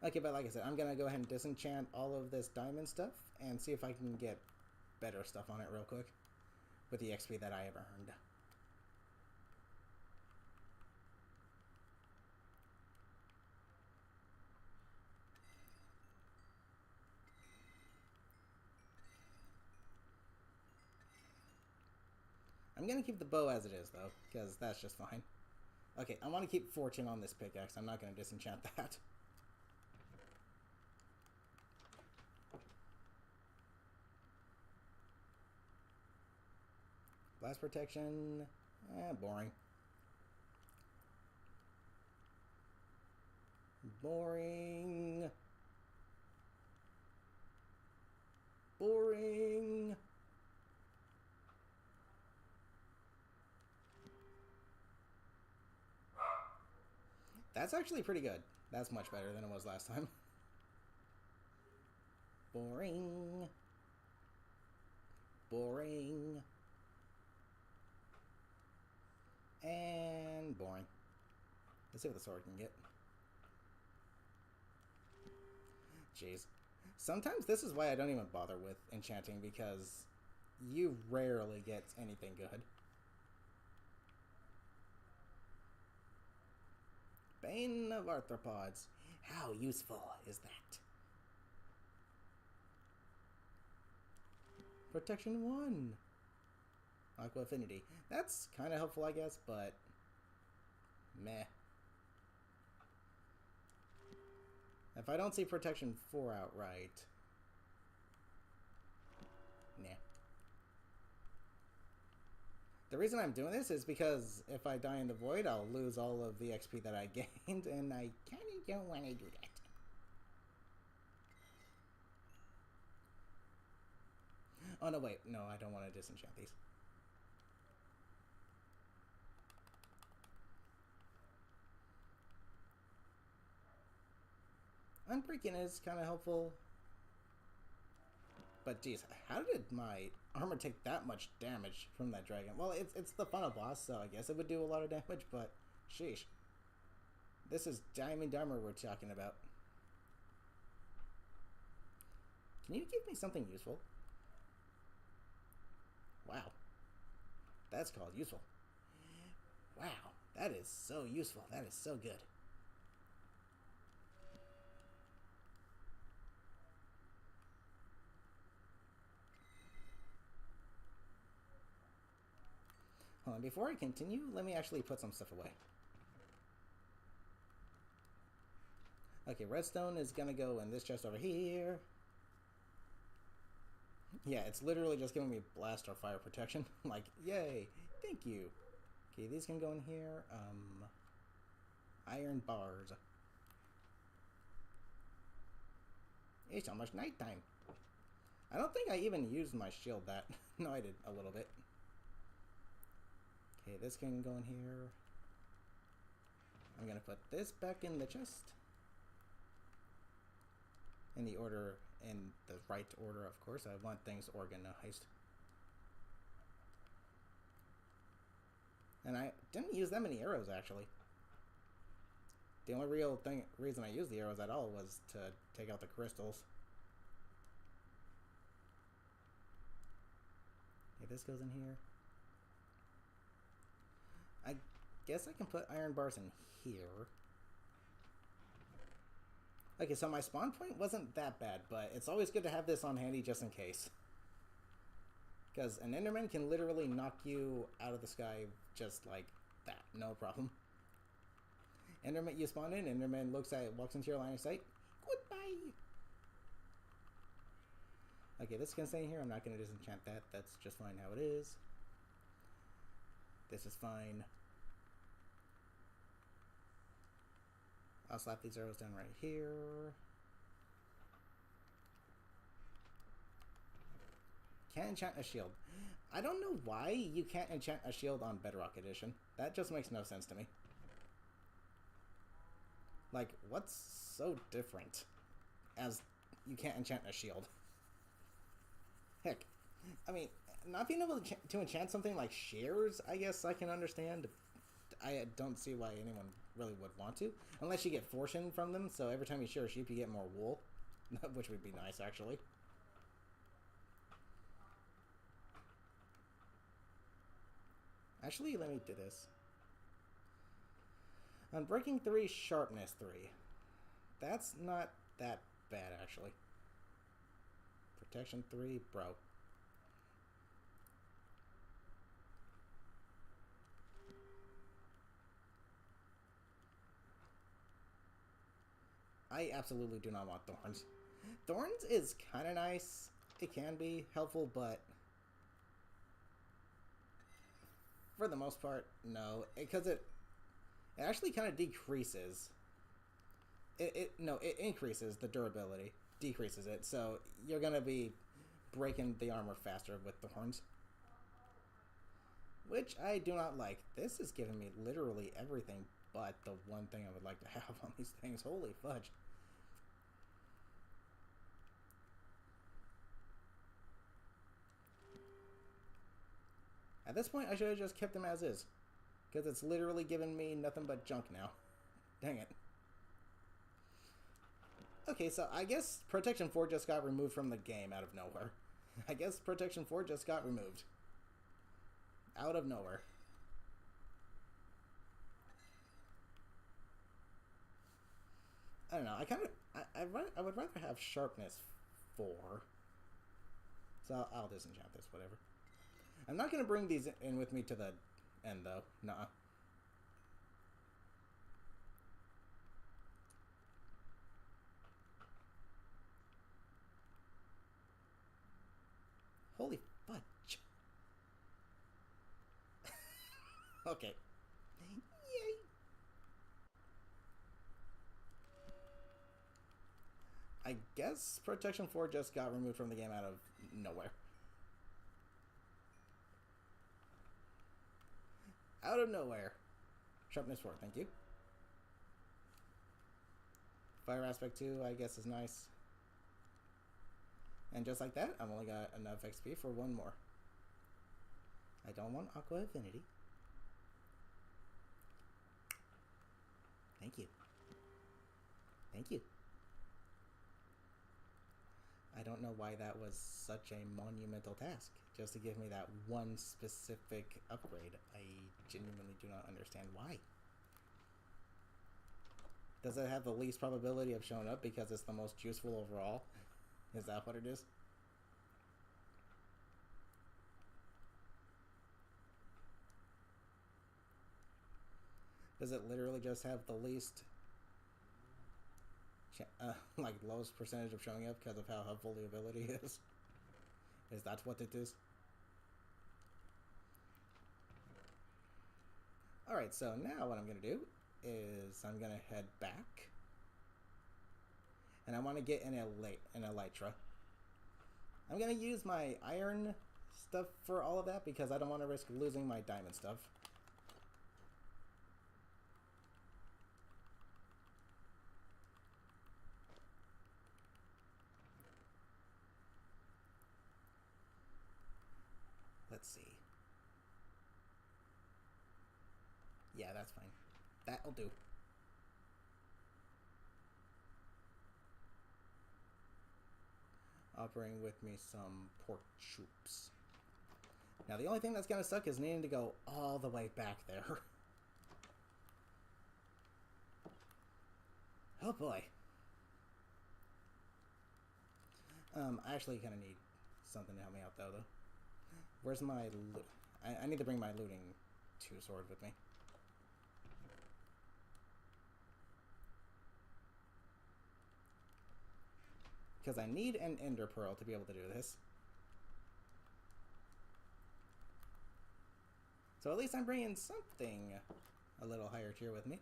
Okay, but like I said, I'm gonna go ahead and disenchant all of this diamond stuff and see if I can get better stuff on it real quick with the XP that I have earned. I'm gonna keep the bow as it is though, because that's just fine. Okay, I want to keep fortune on this pickaxe. I'm not gonna disenchant that. Blast protection, boring. Boring. Boring. That's actually pretty good. That's much better than it was last time. Boring. Boring. And boring. Let's see what the sword can get. Jeez. Sometimes this is why I don't even bother with enchanting, because you rarely get anything good. Bane of arthropods. How useful is that? Protection 1. Aqua Affinity. That's kind of helpful, I guess, but meh. If I don't see Protection 4 outright, nah. The reason I'm doing this is because if I die in the void, I'll lose all of the XP that I gained, and I kind of don't want to do that. Oh, no, wait. No, I don't want to disenchant these. Unbreaking is kind of helpful. But geez, how did my armor take that much damage from that dragon? Well, it's the final boss, so I guess it would do a lot of damage, but sheesh. This is diamond armor we're talking about. Can you give me something useful? Wow. That's called useful. Wow, that is so useful. That is so good. Hold on, before I continue, let me actually put some stuff away. Okay, redstone is gonna go in this chest over here. Yeah, it's literally just giving me blast or fire protection. Like, yay, thank you. Okay, these can go in here. Iron bars. It's almost nighttime. I don't think I even used my shield that. No, I did a little bit. Okay, this can go in here. I'm gonna put this back in the chest. In the order, in the right order, of course. I want things organized. And I didn't use that many arrows, actually. The only real reason I used the arrows at all was to take out the crystals. Okay, this goes in here. I guess I can put iron bars in here. Okay, so my spawn point wasn't that bad, but it's always good to have this on handy just in case. Because an Enderman can literally knock you out of the sky just like that, no problem. Enderman, you spawn in, Enderman walks into your line of sight. Goodbye! Okay, this can stay in here. I'm not going to disenchant that. That's just fine how it is. This is fine. I'll slap these arrows down right here. Can't enchant a shield. I don't know why you can't enchant a shield on Bedrock Edition. That just makes no sense to me. Like, what's so different as you can't enchant a shield? Heck, I mean, not being able to enchant something like shears, I guess I can understand. I don't see why anyone really would want to. Unless you get fortune from them, so every time you shear a sheep, you get more wool. Which would be nice, actually. Actually, let me do this. Unbreaking 3, Sharpness 3. That's not that bad, actually. Protection 3, bro. I absolutely do not want thorns. Thorns is kind of nice. It can be helpful, but for the most part, no. Because it actually kind of decreases. It increases the durability. Decreases it. So you're going to be breaking the armor faster with thorns. Which I do not like. This is giving me literally everything but the one thing I would like to have on these things. Holy fudge. At this point, I should have just kept them as is. Because it's literally giving me nothing but junk now. Dang it. Okay, so I guess Protection 4 just got removed from the game out of nowhere. I guess Protection 4 just got removed. Out of nowhere. I don't know. I would rather have Sharpness 4. So I'll disenchant this, whatever. I'm not going to bring these in with me to the end, though. Nuh-uh. Holy fudge. Okay. Yay. I guess Protection 4 just got removed from the game out of nowhere. Out of nowhere. Sharpness 4, thank you. Fire Aspect 2, I guess, is nice. And just like that, I've only got enough XP for one more. I don't want Aqua Affinity. Thank you. Thank you. I don't know why that was such a monumental task, just to give me that one specific upgrade. I genuinely do not understand why. Does it have the least probability of showing up because it's the most useful overall? Is that what it is? Does it literally just have the least? like lowest percentage of showing up because of how helpful the ability is. Is that what it is? Alright, so now what I'm going to do is I'm going to head back. And I want to get an elytra. I'm going to use my iron stuff for all of that because I don't want to risk losing my diamond stuff. Let's see. Yeah, that's fine. That'll do. I'll bring with me some pork chops. Now, the only thing that's going to suck is needing to go all the way back there. Oh, boy. I actually kind of need something to help me out, though. Where's my loot? I need to bring my looting 2 sword with me. Because I need an ender pearl to be able to do this. So at least I'm bringing something a little higher tier with me.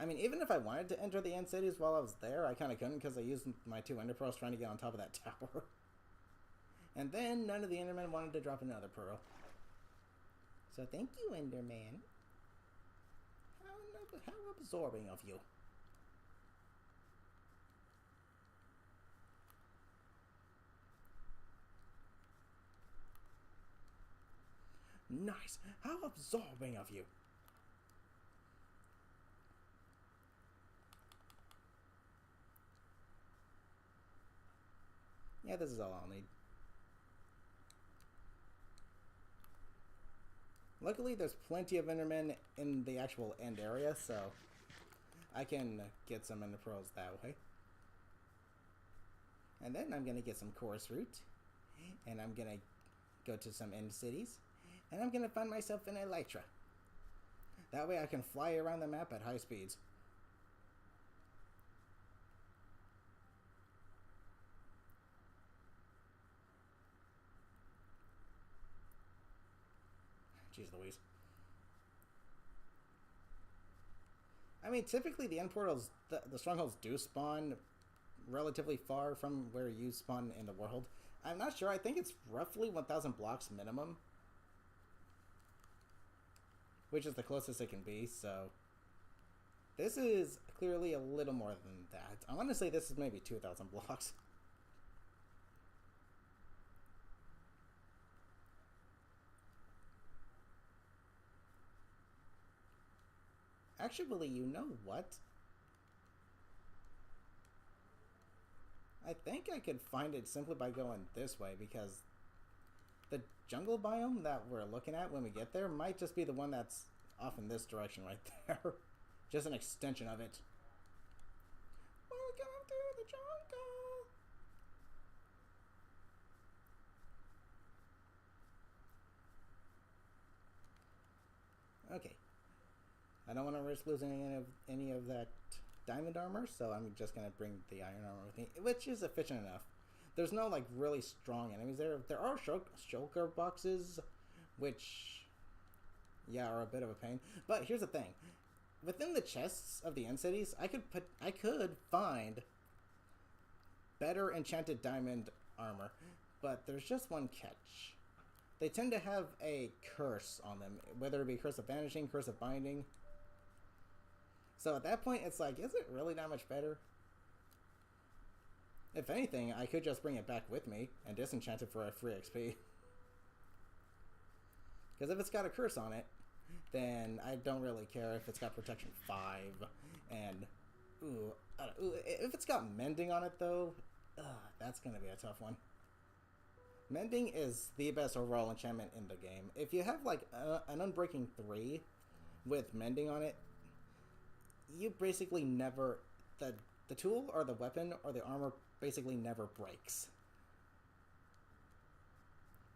I mean, even if I wanted to enter the end cities while I was there, I kind of couldn't because I used my 2 ender pearls trying to get on top of that tower. And then none of the endermen wanted to drop another pearl. So thank you, enderman. How absorbing of you. Nice. How absorbing of you. Yeah, this is all I'll need. Luckily, there's plenty of endermen in the actual end area, so I can get some ender pearls that way. And then I'm going to get some chorus root, and I'm going to go to some end cities, and I'm going to find myself an elytra. That way I can fly around the map at high speeds. Jeez Louise. I mean, typically the end portals, the strongholds do spawn relatively far from where you spawn in the world. I'm not sure. I think it's roughly 1,000 blocks minimum. Which is the closest it can be, so... This is clearly a little more than that. I want to say this is maybe 2,000 blocks. Actually, you know what? I think I could find it simply by going this way, because the jungle biome that we're looking at when we get there might just be the one that's off in this direction right there. Just an extension of it. Welcome to the jungle! Okay. I don't want to risk losing any of that diamond armor, so I'm just going to bring the iron armor with me, which is efficient enough. There's no, like, really strong enemies there. There are shulker boxes, which, yeah, are a bit of a pain. But here's the thing. Within the chests of the end cities, I could find better enchanted diamond armor, but there's just one catch. They tend to have a curse on them, whether it be curse of vanishing, curse of binding. So at that point, it's like, is it really that much better? If anything, I could just bring it back with me and disenchant it for a free XP. Because if it's got a curse on it, then I don't really care if it's got protection 5 and if it's got mending on it though, that's gonna be a tough one. Mending is the best overall enchantment in the game. If you have like an Unbreaking 3 with mending on it, you basically never, the tool or the weapon or the armor basically never breaks.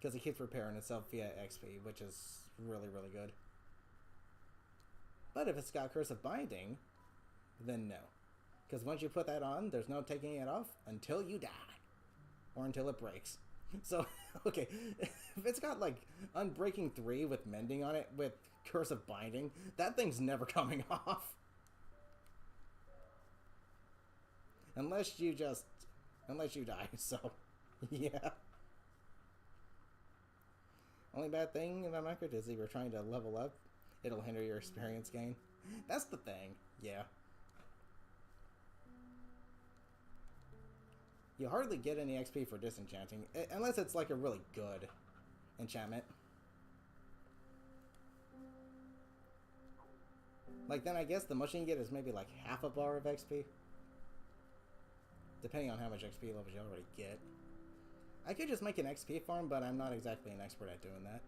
Because it keeps repairing itself via XP, which is really, really good. But if it's got Curse of Binding, then no. Because once you put that on, there's no taking it off until you die. Or until it breaks. So, okay, if it's got, like, Unbreaking 3 with Mending on it, with Curse of Binding, that thing's never coming off. Unless you die, so, yeah. Only bad thing about Minecraft is if you're trying to level up, it'll hinder your experience gain. That's the thing, yeah. You hardly get any XP for disenchanting, unless it's like a really good enchantment. Like, then I guess the most you can get is maybe like half a bar of XP. Depending on how much XP levels you already get. I could just make an XP farm, but I'm not exactly an expert at doing that.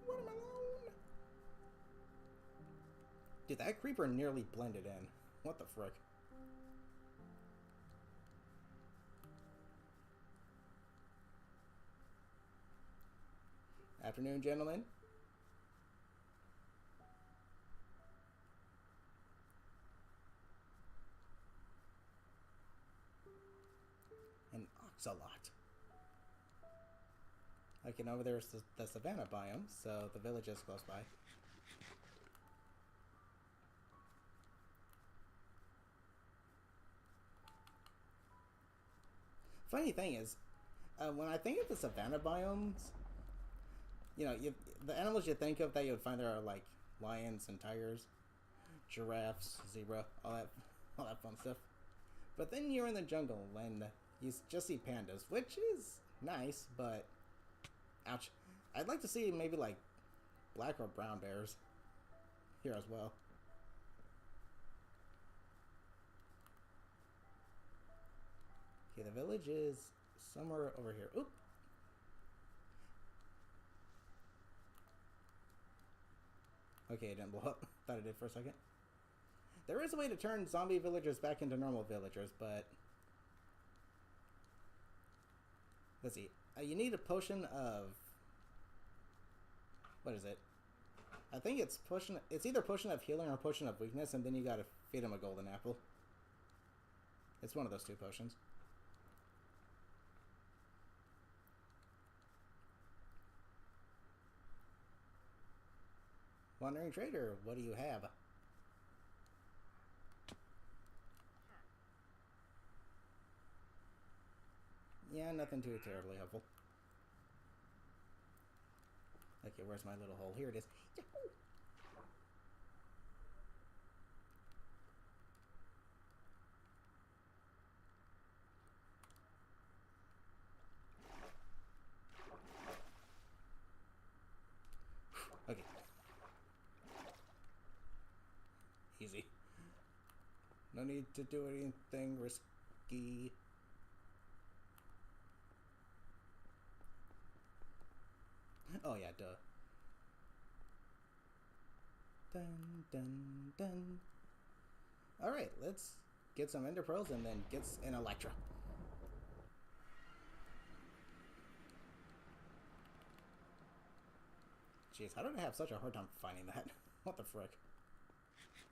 Watermelon! Dude, that creeper nearly blended in. What the frick? Afternoon, gentlemen. An oxalot. Like, over there's the savannah biome, so the village is close by. Funny thing is, when I think of the savannah biomes, you know, the animals you think of that you would find there are like lions and tigers, giraffes, zebra, all that fun stuff. But then you're in the jungle and you just see pandas, which is nice, but ouch. I'd like to see maybe like black or brown bears here as well. Okay, the village is somewhere over here. Oop. Okay, it didn't blow up. Thought it did for a second. There is a way to turn zombie villagers back into normal villagers, but... Let's see. You need a potion of... What is it? I think it's potion... It's either potion of healing or potion of weakness, and then you gotta feed him a golden apple. It's one of those two potions. Wandering Trader, what do you have? Yeah, nothing too terribly helpful. Okay, where's my little hole? Here it is. Yahoo! Okay. Easy. No need to do anything risky. Oh yeah, duh. Dun dun dun. Alright, let's get some ender pearls and then get an Electra. Jeez, how did I have such a hard time finding that? What the frick?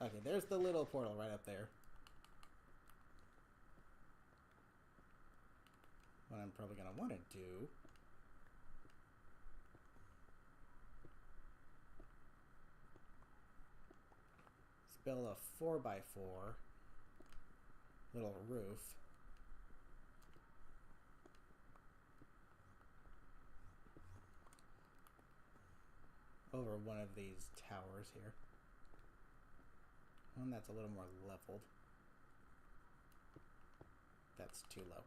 Okay, there's the little portal right up there. What I'm probably gonna want to do... is build a 4x4 little roof. Over one of these towers here. One that's a little more leveled. That's too low.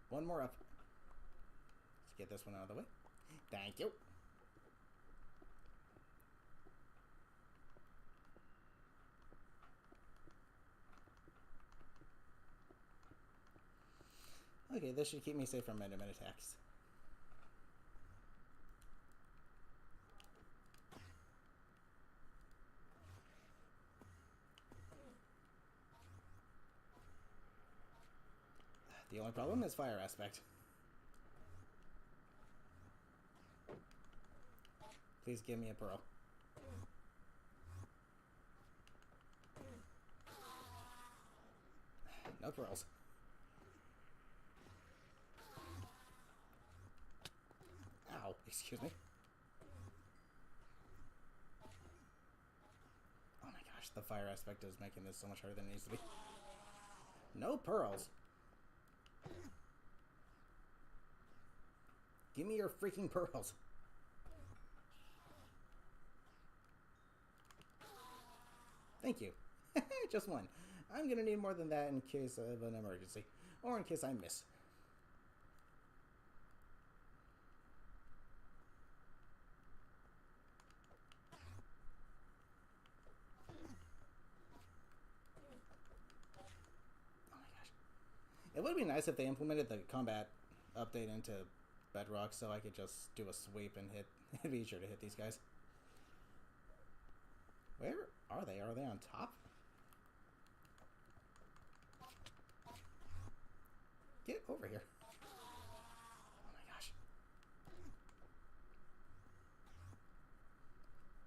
One more up. Let's get this one out of the way. Thank you. Okay, this should keep me safe from enderman attacks. The only problem is fire aspect. Please give me a pearl. No pearls. Ow, excuse me. Oh my gosh, the fire aspect is making this so much harder than it needs to be. No pearls. Give me your freaking pearls. Thank you. Just one. I'm gonna need more than that in case of an emergency. Or in case I miss. Oh my gosh. It would be nice if they implemented the combat update into Bedrock so I could just do a sweep and hit. It'd be easier to hit these guys. Where are they? Are they on top? Get over here. Oh my gosh.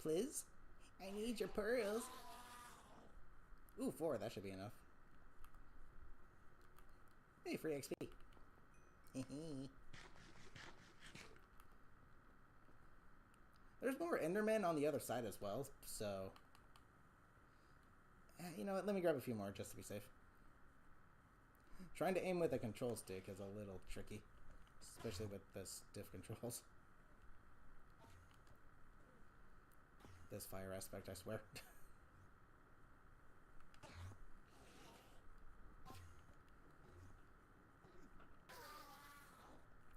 Please? I need your pearls. Ooh, 4. That should be enough. Hey, free XP. There's more Endermen on the other side as well, so... You know what, let me grab a few more just to be safe. Trying to aim with a control stick is a little tricky, especially with the stiff controls. This fire aspect, I swear.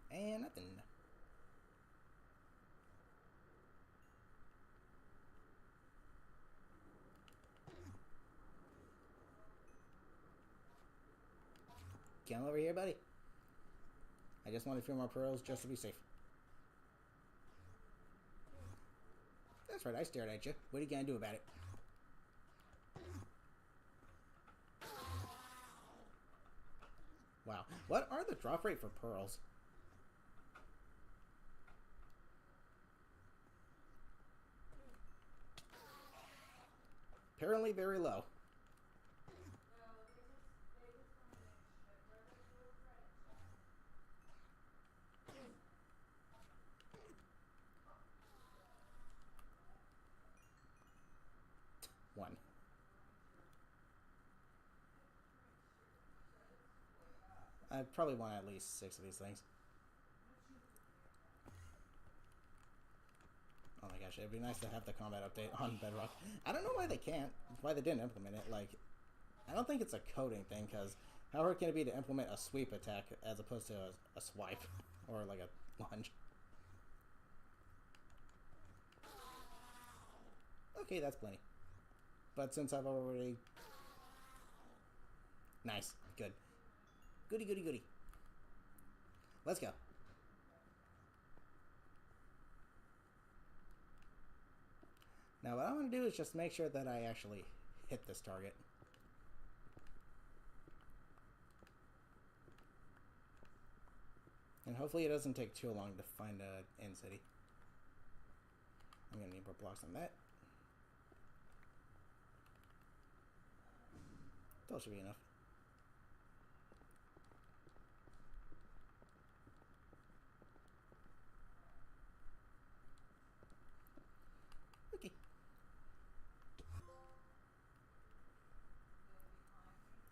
And nothing. Come over here, buddy. I just want a few more pearls just to be safe. That's right, I stared at you. What are you gonna do about it? Wow. What are the drop rate for pearls? Apparently very low. One. I probably want at least 6 of these things. Oh my gosh, it'd be nice to have the combat update on Bedrock. I don't know why they can't. Why they didn't implement it. Like, I don't think it's a coding thing, because how hard can it be to implement a sweep attack as opposed to a swipe or like a lunge? Okay, that's plenty. But since I've already... Nice. Good. Goody, goody, goody. Let's go. Now what I want to do is just make sure that I actually hit this target. And hopefully it doesn't take too long to find an end city. I'm going to need more blocks on that. That should be enough. Okay.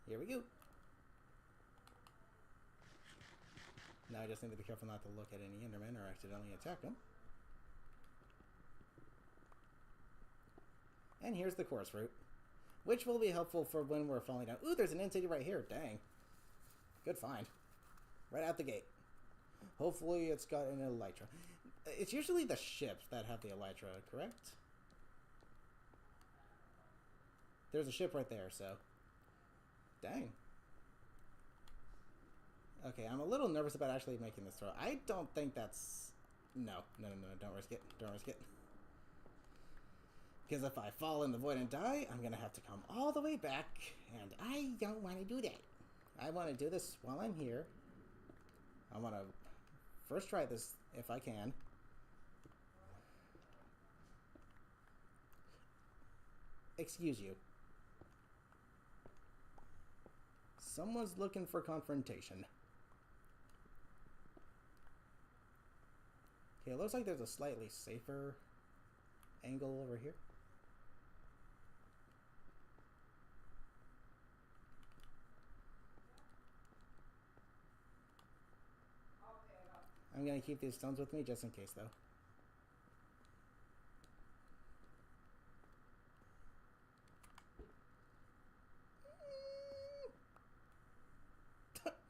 Here we go. Now I just need to be careful not to look at any Endermen or accidentally attack them. And here's the chorus route, which will be helpful for when we're falling down. Ooh, there's an end city right here. Dang. Good find. Right out the gate. Hopefully it's got an elytra. It's usually the ships that have the elytra, correct? There's a ship right there, so... Dang. Okay, I'm a little nervous about actually making this throw. I don't think that's... No, don't risk it. Don't risk it. Because if I fall in the void and die, I'm going to have to come all the way back, and I don't want to do that. I want to do this while I'm here. I want to first try this if I can. Excuse you. Someone's looking for confrontation. Okay, it looks like there's a slightly safer angle over here. I'm gonna keep these stones with me just in case, though.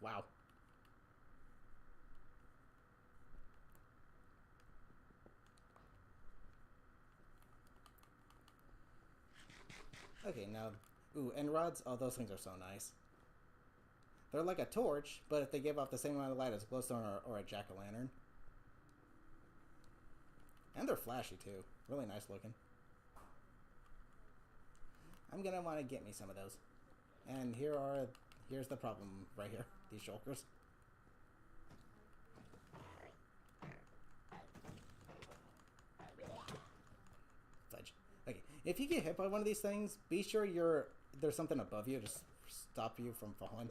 Wow. Okay, now... Ooh, end rods? Oh, those things are so nice. They're like a torch, but if they give off the same amount of light as a glowstone or a jack-o'-lantern. And they're flashy, too. Really nice looking. I'm gonna want to get me some of those. And here's the problem right here. These shulkers. Fudge. Okay, if you get hit by one of these things, be sure there's something above you to stop you from falling.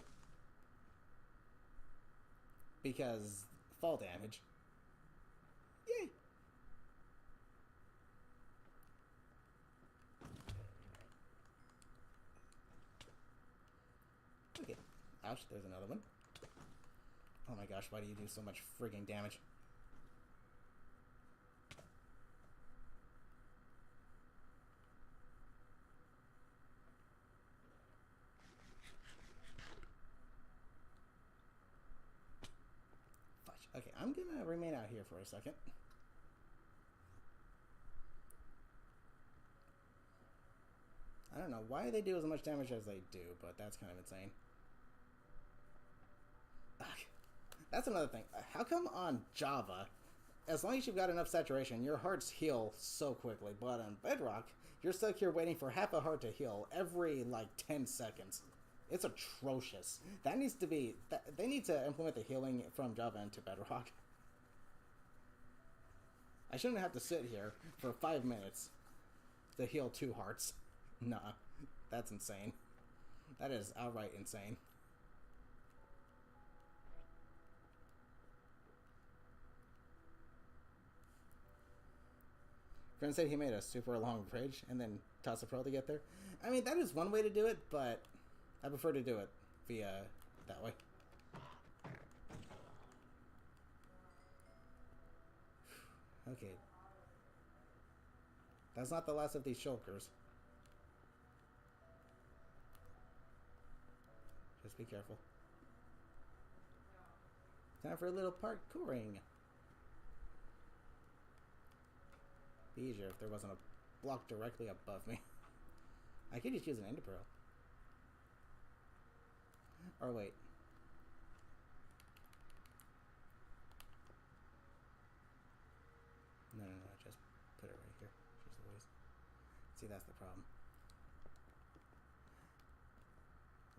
Because fall damage. Yay! Okay. Ouch, there's another one. Oh my gosh, why do you do so much frigging damage? Fudge. Okay, I'm gonna remain out here for a second. I don't know why they do as much damage as they do, but that's kind of insane. Ugh. That's another thing. How come on Java, as long as you've got enough saturation, your hearts heal so quickly, but on Bedrock, you're stuck here waiting for half a heart to heal every, like, 10 seconds. It's atrocious. That needs to be... They need to implement the healing from Java into Bedrock. I shouldn't have to sit here for 5 minutes to heal 2 hearts. Nah, that's insane. That is outright insane. Friend said he made a super long bridge and then tossed a pearl to get there. I mean, that is one way to do it, but I prefer to do it via that way. Okay. That's not the last of these shulkers. Just be careful. Time for a little parkouring. Be easier if there wasn't a block directly above me. I could just use an ender pearl. Or wait. No, just put it right here. Just always. See, that's the problem.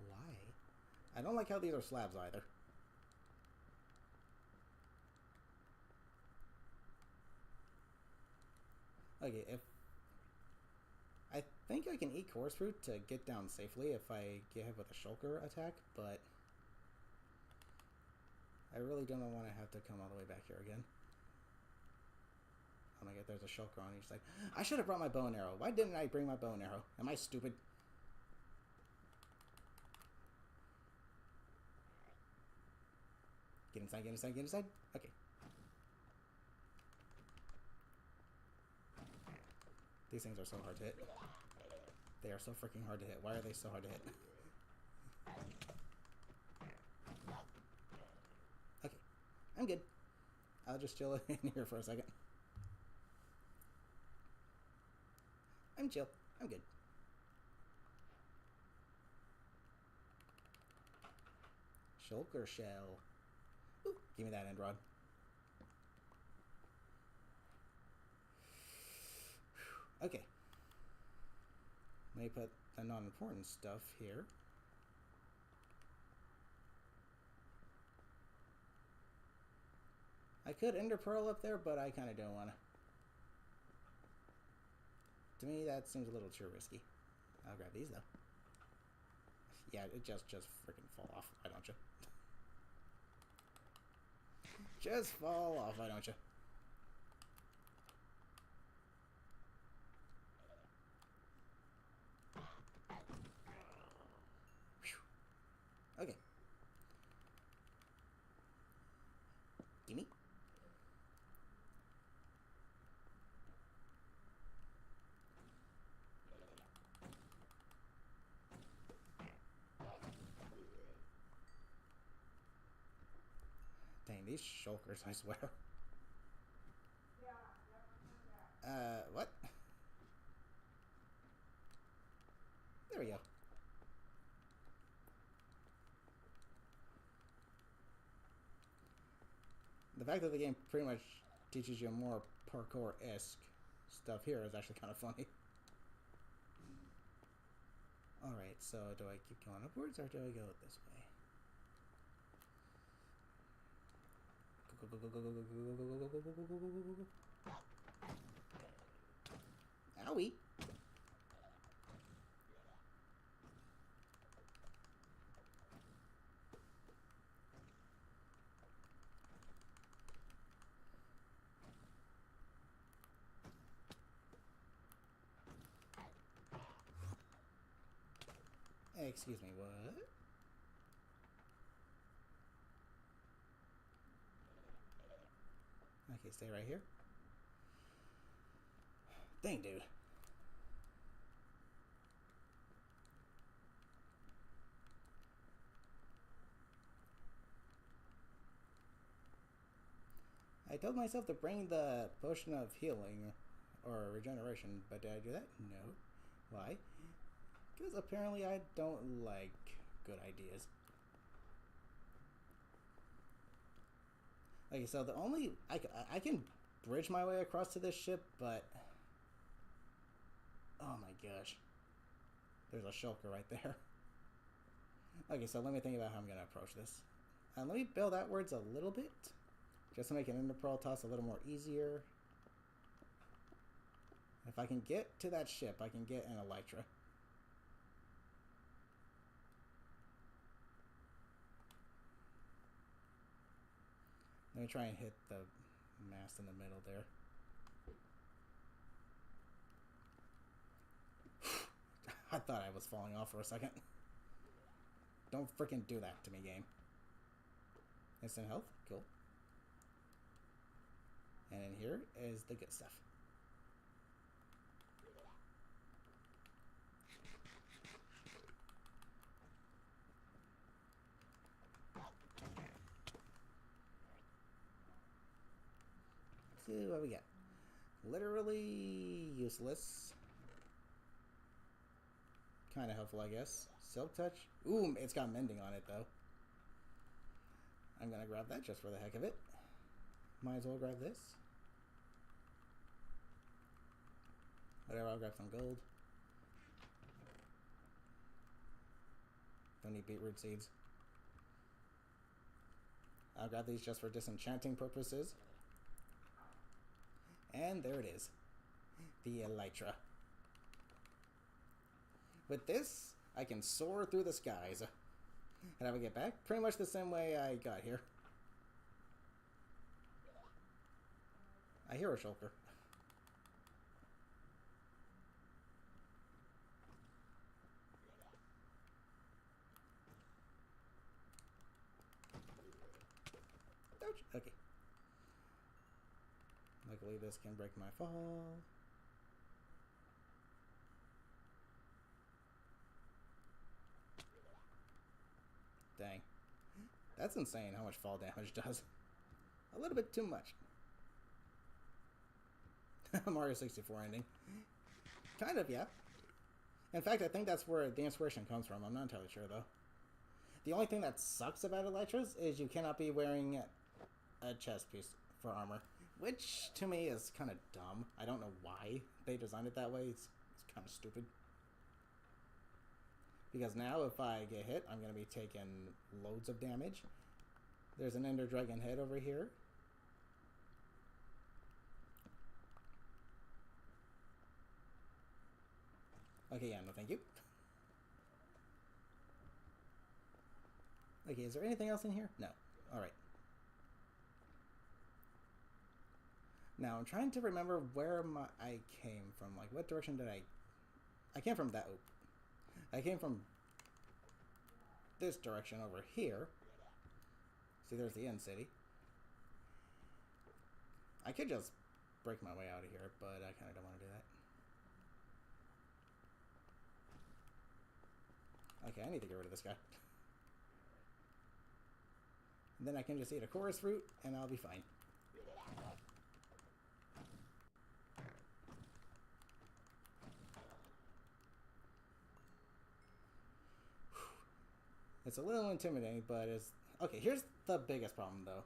Why? I don't like how these are slabs either. Okay, if... I think I can eat coarse fruit to get down safely if I get hit with a shulker attack, but... I really don't want to have to come all the way back here again. Oh my god, there's a shulker on each side. I should have brought my bow and arrow. Why didn't I bring my bow and arrow? Am I stupid? Get inside, get inside, get inside. Okay. These things are so hard to hit. They are so freaking hard to hit. Why are they so hard to hit? Okay. I'm good. I'll just chill in here for a second. I'm chill. I'm good. Shulker shell. Ooh, give me that end rod. Okay. Let me put the non-important stuff here. I could Ender Pearl up there, but I kind of don't want to. To me, that seems a little too risky. I'll grab these, though. Yeah, it just freaking fall off. Why don't you? Just fall off, why don't you? Whew. Okay. Gimme. Dang, these shulkers, I swear. What? There we go. The fact that the game pretty much teaches you more parkour-esque stuff here is actually kind of funny. Alright, so do I keep going upwards or do I go this way? Go, go, go, go, go, go, go, go, go, go, go, go, go, go, go, go. Owie! Excuse me, what? Okay, stay right here. Dang, dude. I told myself to bring the potion of healing or regeneration, but did I do that? No. Why? Because apparently I don't like good ideas. Okay, so the only... I can bridge my way across to this ship, but... Oh my gosh. There's a shulker right there. Okay, so let me think about how I'm going to approach this. Let me build outwards a little bit, just to make an Ender Pearl toss a little more easier. If I can get to that ship, I can get an Elytra. Let me try and hit the mast in the middle there. I thought I was falling off for a second. Don't freaking do that to me, game. Instant health? Cool. And in here is the good stuff. Let's see what we got. Literally useless. Kind of helpful, I guess. Silk Touch. Ooh, it's got mending on it, though. I'm going to grab that just for the heck of it. Might as well grab this. Whatever, I'll grab some gold. Don't need beetroot seeds. I'll grab these just for disenchanting purposes. And there it is. The Elytra. With this, I can soar through the skies. And I will get back pretty much the same way I got here. I hear a shulker. Ouch. Okay. Luckily this can break my fall. Dang. That's insane how much fall damage does. A little bit too much. Mario 64 ending. Kind of, yeah. In fact, I think that's where the inspiration comes from. I'm not entirely sure, though. The only thing that sucks about Elytras is you cannot be wearing a chest piece for armor. Which, to me, is kind of dumb. I don't know why they designed it that way. It's kind of stupid. Because now, if I get hit, I'm going to be taking loads of damage. There's an Ender Dragon head over here. Okay, yeah, no thank you. Okay, is there anything else in here? No. Alright. Now, I'm trying to remember where I came from. Like, what direction did I came from that... Oh. I came from this direction over here. See, there's the end city. I could just break my way out of here, but I kind of don't want to do that. Okay, I need to get rid of this guy. And then I can just eat a chorus fruit, and I'll be fine. It's a little intimidating, but it's... Okay, here's the biggest problem, though.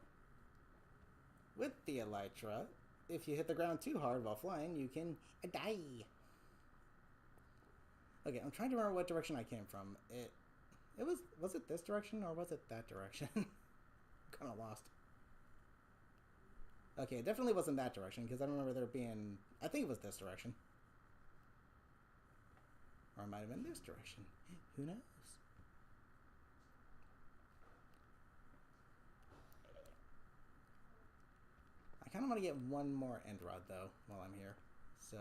With the elytra, if you hit the ground too hard while flying, you can die. Okay, I'm trying to remember what direction I came from. Was it this direction or was it that direction? I'm kind of lost. Okay, it definitely wasn't that direction because I remember there being... I think it was this direction. Or it might have been this direction. Who knows? I kind of want to get one more end rod though while I'm here. So...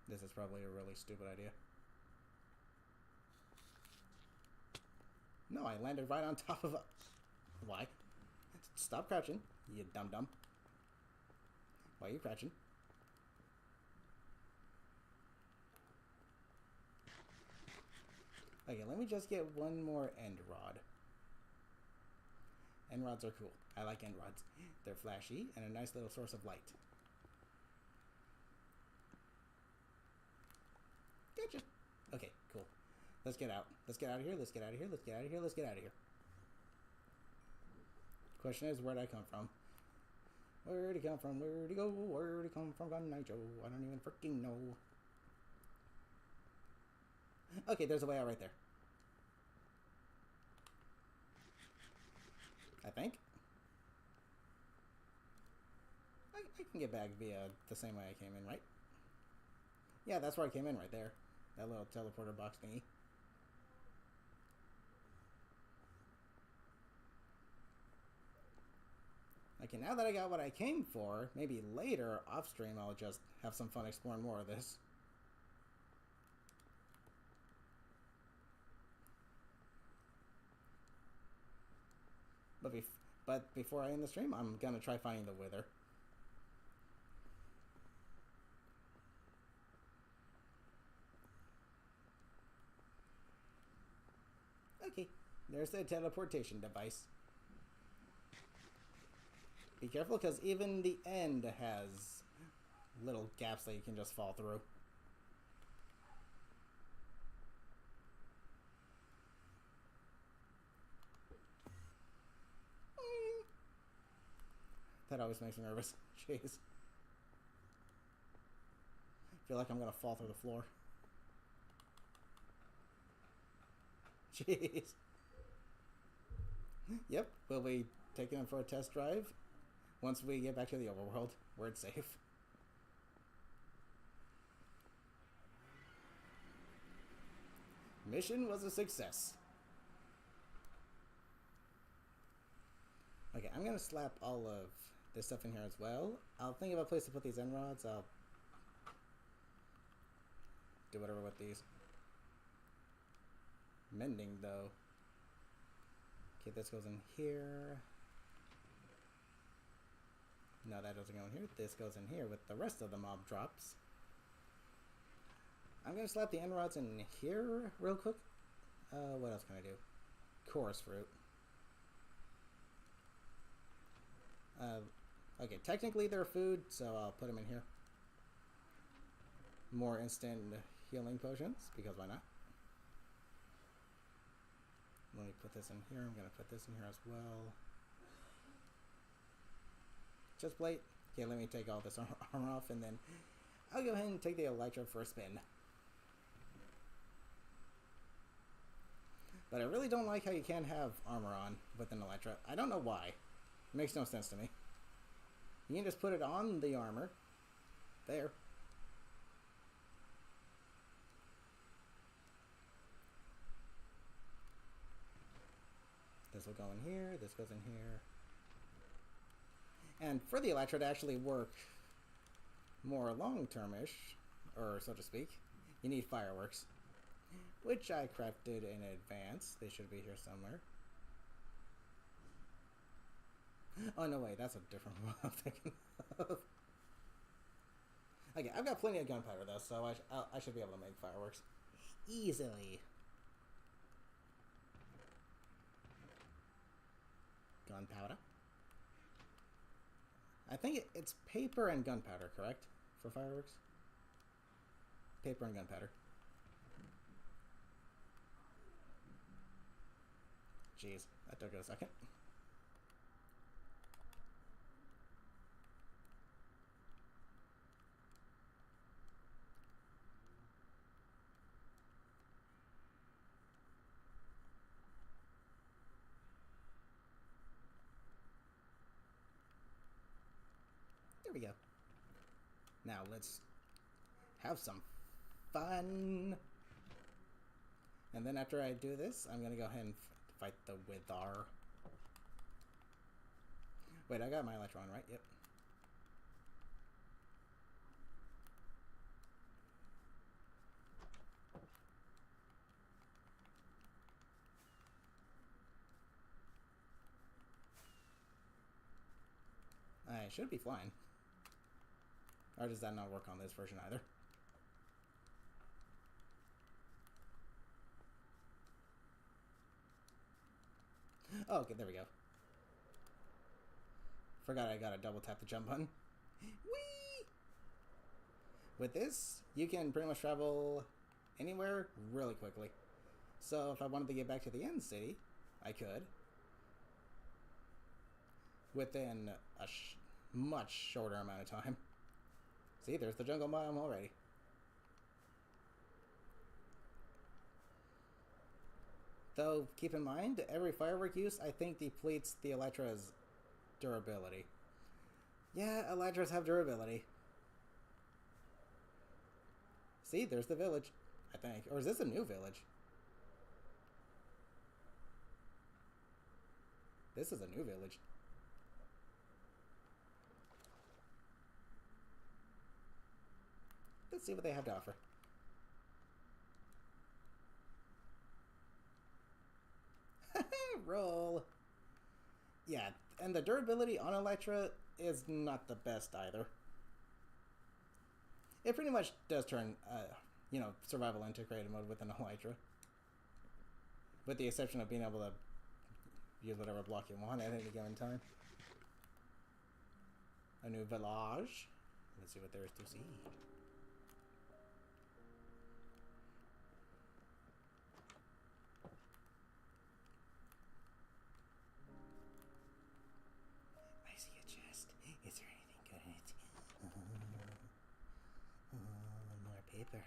This is probably a really stupid idea. No, I landed right on top of a... Why? Stop crouching, you dum-dum. Why are you crouching? Okay, let me just get one more end rod. End rods are cool. I like end rods. They're flashy and a nice little source of light. Gotcha. Okay, cool. Let's get out. Let's get out of here. Let's get out of here. Let's get out of here. Let's get out of here. Question is, where'd I come from? Where'd he come from? Where'd he go? Where'd he come from? Gun Night Joe. I don't even freaking know. Okay, there's a way out right there. I think. I can get back via the same way I came in, right? Yeah, that's where I came in, right there. That little teleporter box thingy. Okay, now that I got what I came for, maybe later, off stream, I'll just have some fun exploring more of this. But before I end the stream, I'm gonna try finding the Wither. Okay, there's the teleportation device. Be careful, because even the end has little gaps that you can just fall through. That always makes me nervous. Jeez. I feel like I'm gonna fall through the floor. Jeez. Yep, we'll be taking them for a test drive once we get back to the overworld, where it's safe. Mission was a success. Okay, I'm gonna slap all of this stuff in here as well. I'll think of a place to put these end rods. I'll do whatever with these. Mending, though. Okay, this goes in here. No, that doesn't go in here. This goes in here with the rest of the mob drops. I'm gonna slap the end rods in here real quick. What else can I do? Chorus fruit. Okay, technically they're food, so I'll put them in here. More instant healing potions, because why not? Let me put this in here. I'm going to put this in here as well. Chest plate. Okay, let me take all this armor off, and then I'll go ahead and take the elytra for a spin. But I really don't like how you can't have armor on with an Elytra. I don't know why. It makes no sense to me. You can just put it on the armor. There. This will go in here. This goes in here. And for the Elytra to actually work more long-term-ish, or so to speak, you need fireworks. Which I crafted in advance. They should be here somewhere. Oh, no, wait. That's a different one I'm thinking of. Okay, I've got plenty of gunpowder, though, so I should be able to make fireworks easily. Gunpowder. I think it's paper and gunpowder, correct? For fireworks? Paper and gunpowder. Jeez, that took a second. There we go. Now let's have some fun. And then after I do this, I'm gonna go ahead and fight the Wither. Wait, I got my Electron, right? Yep. I should be flying. Or does that not work on this version either? Oh, okay, there we go. Forgot I gotta double tap the jump button. Whee! With this, you can pretty much travel anywhere really quickly. So if I wanted to get back to the end city, I could. Within a much shorter amount of time. See, there's the jungle biome already. Though, keep in mind, every firework use, I think, depletes the Elytra's durability. Yeah, Elytras have durability. See, there's the village, I think. Or is this a new village? This is a new village. Let's see what they have to offer. Roll. Yeah, and the durability on Elytra is not the best either. It pretty much does turn, you know, survival into creative mode with an Elytra. With the exception of being able to use whatever block you want at any given time. A new village. Let's see what there is to see. Paper.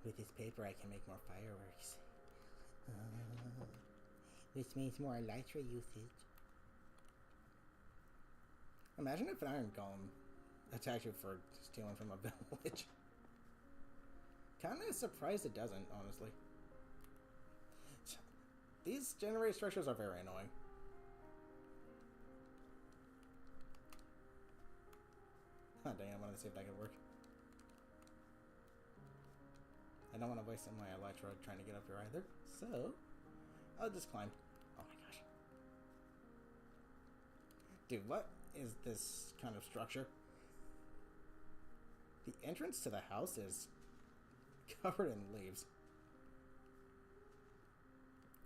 With this paper I can make more fireworks. Which means more Elytra usage. Imagine if an Iron Golem attacked you for stealing from a village. Kinda surprised it doesn't, honestly. These generate structures are very annoying. Oh dang, I wanted to see if that could work. I don't want to waste my Elytra trying to get up here either, so I'll just climb. Oh my gosh. Dude, what is this kind of structure? The entrance to the house is covered in leaves.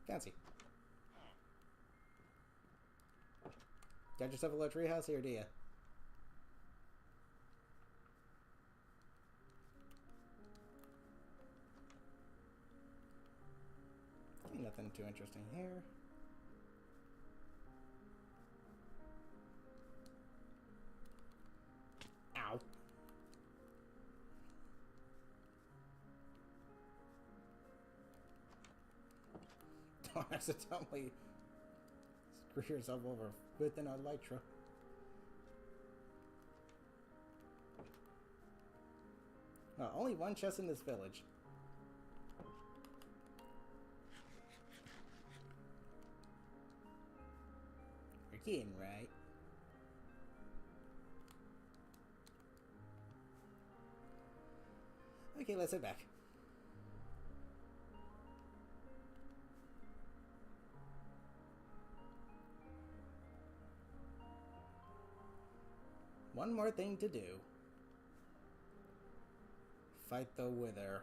Fancy. Got yourself a little tree house here, do ya? Nothing too interesting here. Ow. Don't accidentally screw yourself over with an elytra. Only one chest in this village. You're kidding, right? Okay, let's head back. One more thing to do. Fight the Wither.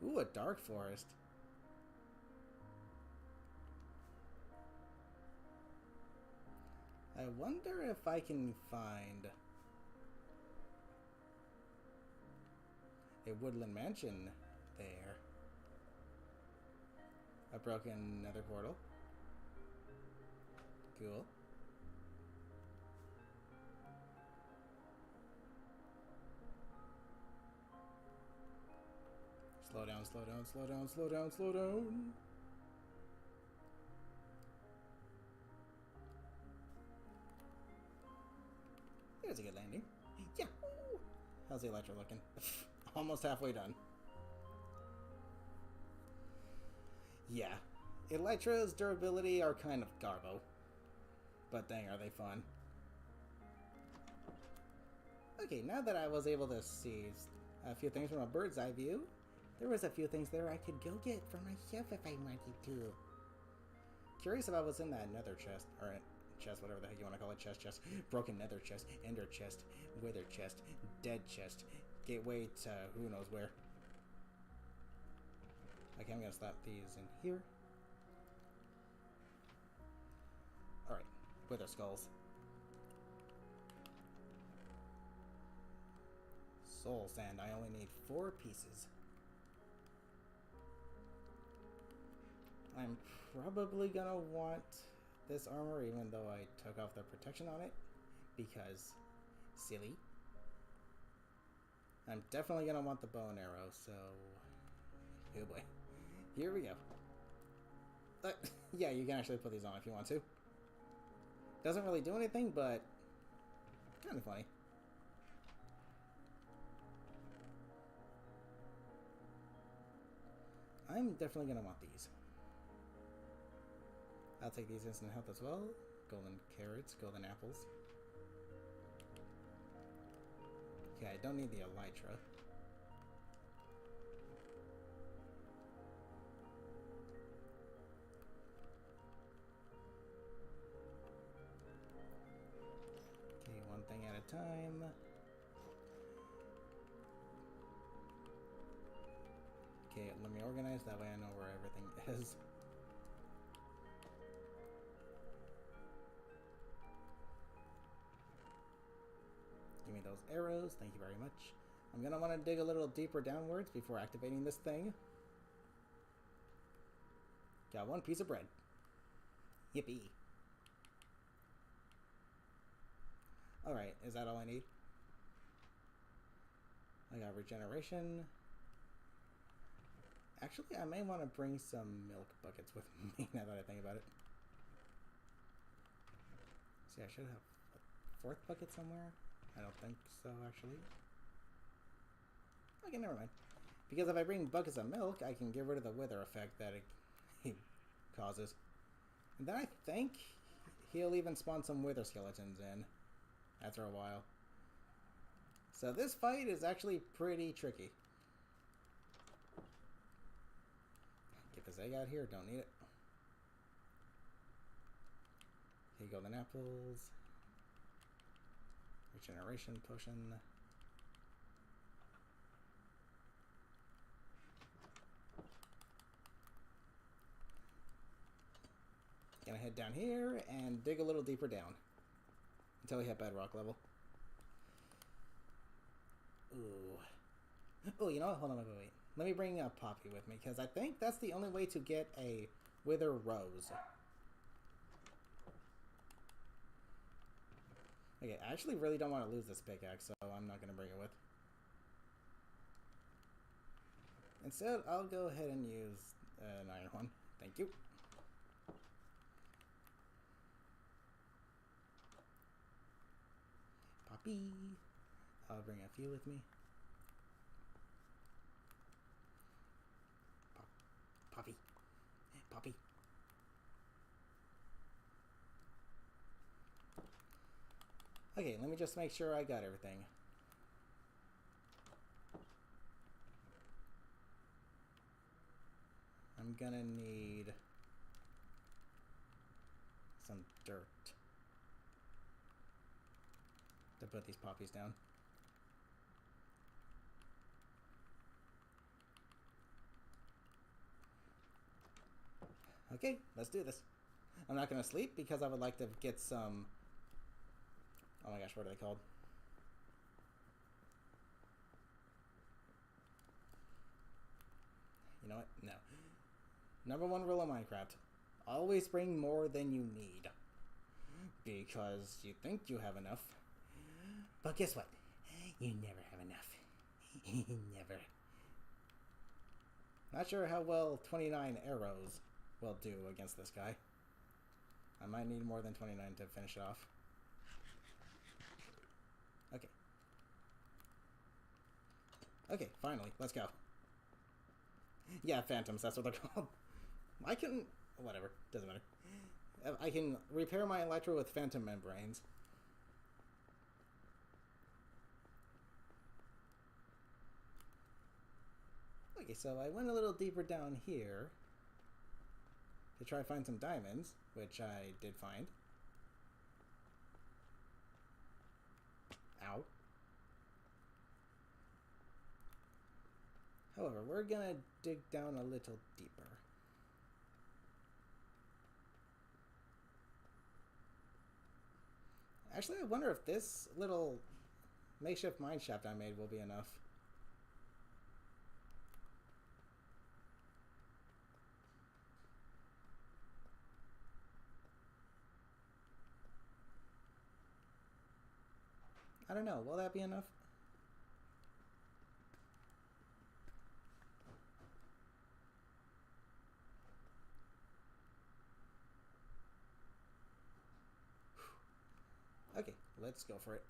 Ooh, a dark forest. I wonder if I can find a woodland mansion there. A broken nether portal. Cool. Slow down, slow down, slow down, slow down, slow down. There's a good landing. Yeah. How's the elytra looking? Almost halfway done. Yeah. Elytra's durability are kind of garbo. But dang, are they fun. Okay, now that I was able to see a few things from a bird's eye view, there was a few things there I could go get for myself if I wanted to. Curious about what's in that nether chest, or chest, whatever the heck you want to call it, chest, broken nether chest, ender chest, wither chest, dead chest, gateway to who knows where. Okay, I'm gonna slap these in here. Alright, wither skulls. Soul sand, I only need 4 pieces. I'm probably gonna want this armor even though I took off the protection on it, because silly. I'm definitely gonna want the bow and arrow, so oh boy. Here we go. Yeah, you can actually put these on if you want to. Doesn't really do anything, but kind of funny. I'm definitely gonna want these. I'll take these instant health as well. Golden carrots, golden apples. Okay, I don't need the elytra. Okay, one thing at a time. Okay, let me organize, that way I know where everything is. Give me those arrows, thank you very much. I'm gonna want to dig a little deeper downwards before activating this thing. Got 1 piece of bread. Yippee. Alright, is that all I need? I got regeneration. Actually, I may want to bring some milk buckets with me now that I think about it. See, I should have a 4th bucket somewhere. I don't think so, actually. Okay, never mind. Because if I bring buckets of milk, I can get rid of the wither effect that it causes. And then I think he'll even spawn some wither skeletons in after a while. So this fight is actually pretty tricky. Get this egg out here, don't need it. Okay, golden apples. Regeneration potion. Gonna head down here and dig a little deeper down until we hit bedrock level. Ooh. Oh, you know what? Hold on, wait. Let me bring Poppy with me, because I think that's the only way to get a wither rose. Okay, I actually really don't want to lose this pickaxe, so I'm not going to bring it with. Instead, I'll go ahead and use an iron one. Thank you. Poppy. I'll bring a few with me. Poppy. Poppy. Okay, let me just make sure I got everything. I'm gonna need some dirt to put these poppies down. Okay, let's do this. I'm not gonna sleep because I would like to get some... Oh my gosh, what are they called? You know what? No. Number one rule of Minecraft. Always bring more than you need. Because you think you have enough. But guess what? You never have enough. Never. Not sure how well 29 arrows will do against this guy. I might need more than 29 to finish it off. Okay. Okay, finally, let's go. Yeah, phantoms, that's what they're called. I can... whatever, doesn't matter. I can repair my electro with phantom membranes. Okay, so I went a little deeper down here to try to find some diamonds, which I did find. Ow. However, we're gonna dig down a little deeper. Actually, I wonder if this little makeshift mine shaft I made will be enough. I don't know, will that be enough? Okay, let's go for it.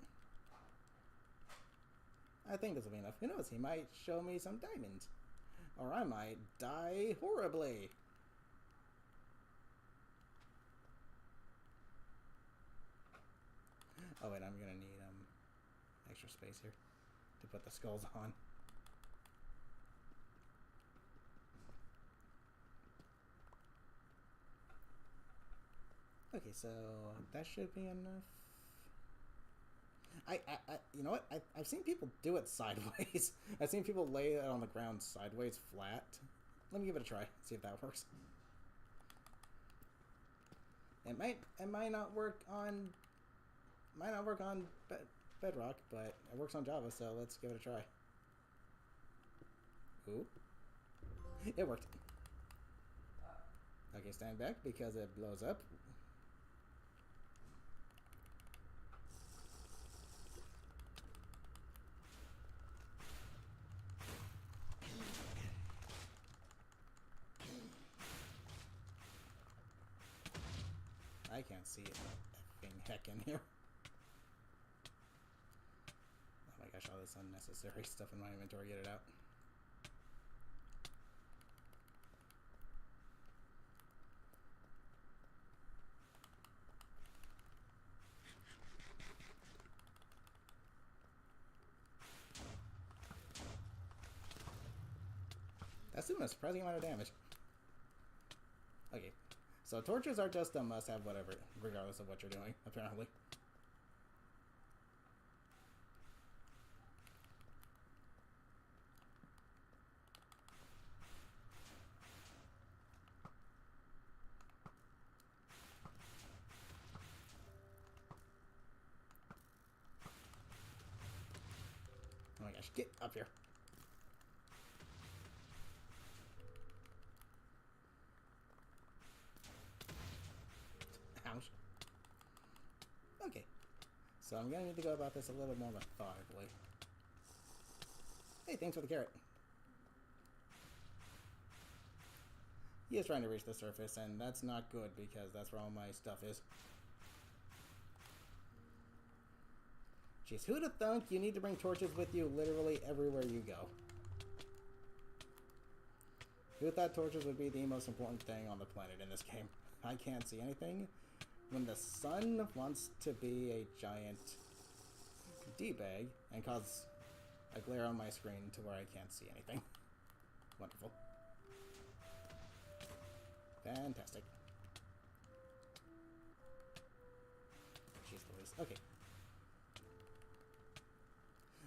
I think this will be enough. Who knows, he might show me some diamonds. Or I might die horribly. Oh wait, I'm gonna need extra space here to put the skulls on. Okay, so that should be enough. You know what? I've seen people do it sideways. I've seen people lay it on the ground sideways, flat. Let me give it a try. See if that works. It might not work on Bedrock, but it works on Java. So let's give it a try. Ooh, it worked. Okay, stand back because it blows up. I can't see it. Heck in here. Oh my gosh, all this unnecessary stuff in my inventory. Get it out. That's doing a surprising amount of damage. Okay. So torches are just a must-have whatever, regardless of what you're doing, apparently. Oh my gosh, get up here. Ouch. Okay. So I'm gonna need to go about this a little more methodically. Hey, thanks for the carrot. He is trying to reach the surface, and that's not good because that's where all my stuff is. Jeez, who'd have thunk you need to bring torches with you literally everywhere you go? Who thought torches would be the most important thing on the planet in this game? I can't see anything. When the sun wants to be a giant D-bag and cause a glare on my screen to where I can't see anything. Wonderful. Fantastic. Jeez Louise. Okay.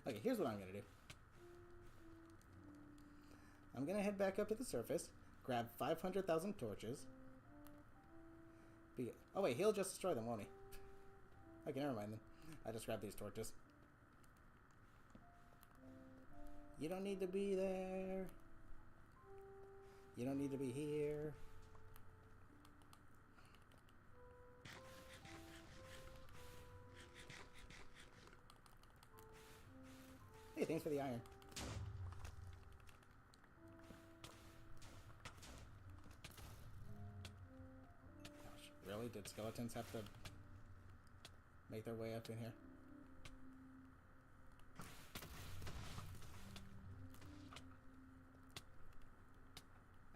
Okay, here's what I'm gonna do. I'm gonna head back up to the surface, grab 500,000 torches. Oh wait, he'll just destroy them, won't he? Okay, never mind then. I just grabbed these torches. You don't need to be there. You don't need to be here. Hey, thanks for the iron. Gosh, really? Did skeletons have to make their way up in here?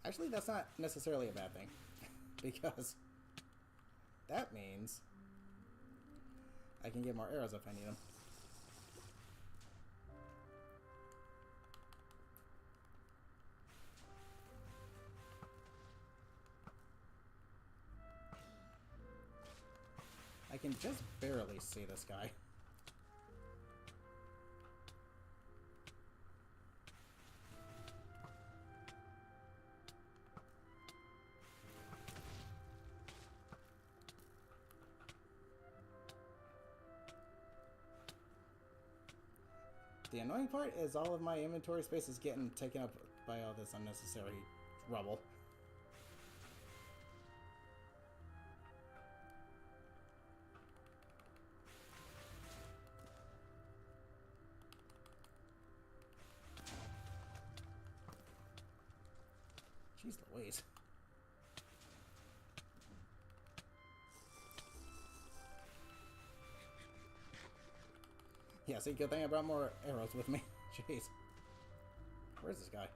Actually, that's not necessarily a bad thing, because that means I can get more arrows if I need them. I can just barely see this guy. The annoying part is all of my inventory space is getting taken up by all this unnecessary rubble. Jeez Louise. Yeah, see, good thing I brought more arrows with me. Jeez. Where's this guy?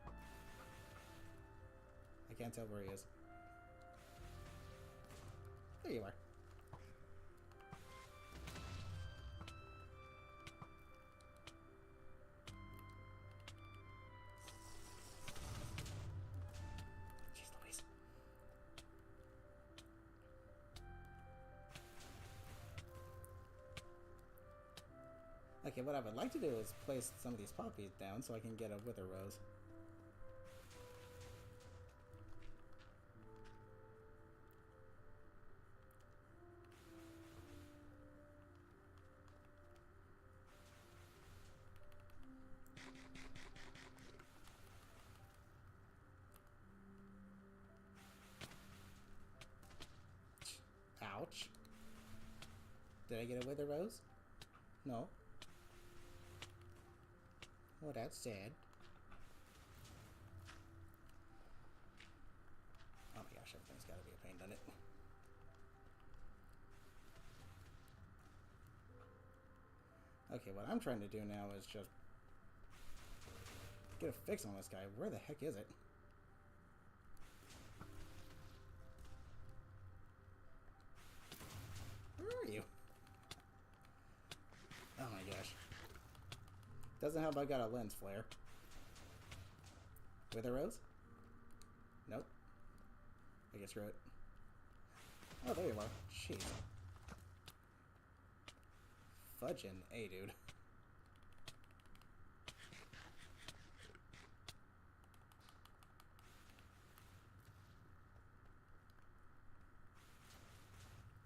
I can't tell where he is. There you are. Jeez Louise. Okay, what I would like to do is place some of these poppies down so I can get a wither rose. Ouch. Did I get a wither rose? No. Oh, that's sad. Oh my gosh, everything's gotta be a pain, doesn't it? Okay, what I'm trying to do now is just get a fix on this guy. Where the heck is it? Where are you? Oh my gosh. Doesn't help I got a lens flare. Wither rose? Nope. I guess screw it. Oh, there you are. Jeez. Fudgin' A, dude.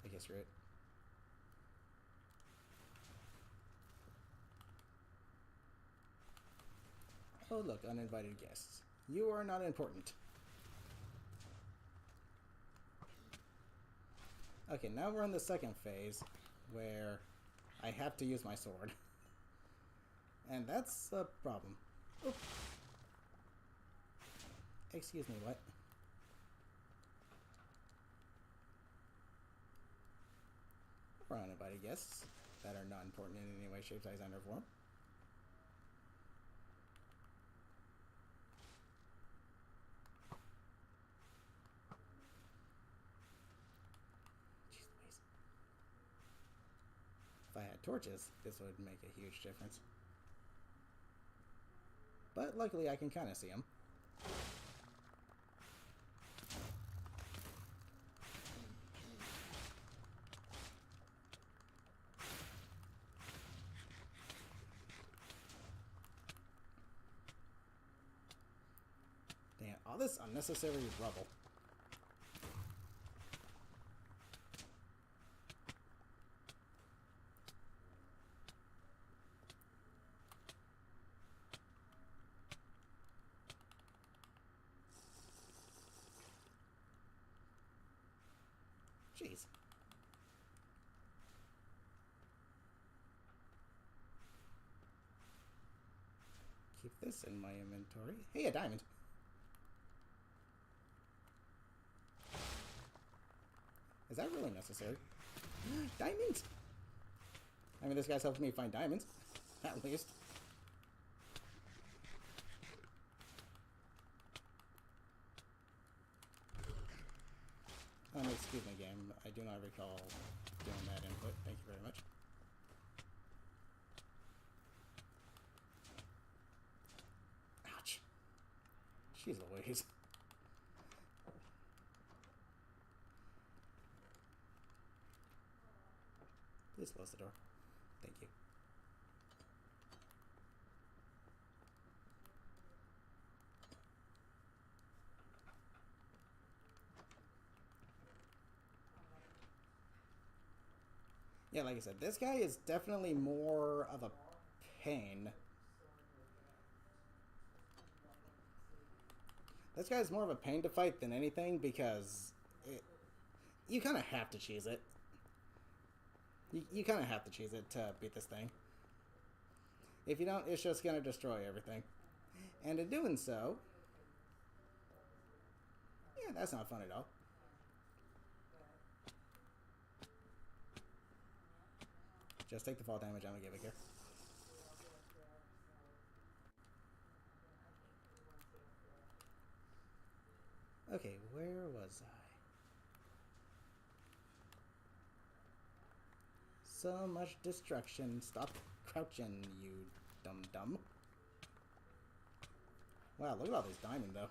I guess screw it. Oh, look, uninvited guests. You are not important. Okay, now we're in the second phase, where I have to use my sword. And that's a problem. Oop. Excuse me, what? Or uninvited guests that are not important in any way, shape, size, and or form. Jeez Louise. If I had torches, this would make a huge difference. But luckily I can kind of see them. Damn, all this unnecessary rubble. Jeez. Keep this in my inventory. Hey, a diamond. Is that really necessary? Diamonds! I mean, this guy's helped me find diamonds. At least. Excuse me, game. I do not recall doing that input. Thank you very much. Ouch. Jeez Louise. Please close the door. Thank you. Yeah, like I said, this guy is definitely more of a pain. This guy's more of a pain to fight than anything because you kind of have to cheese it. You kind of have to cheese it to beat this thing. If you don't, it's just going to destroy everything. And in doing so, yeah, that's not fun at all. Just take the fall damage, I'm gonna give it here. Okay, where was I? So much destruction. Stop crouching, you dum-dum. Wow, look at all this diamond, though.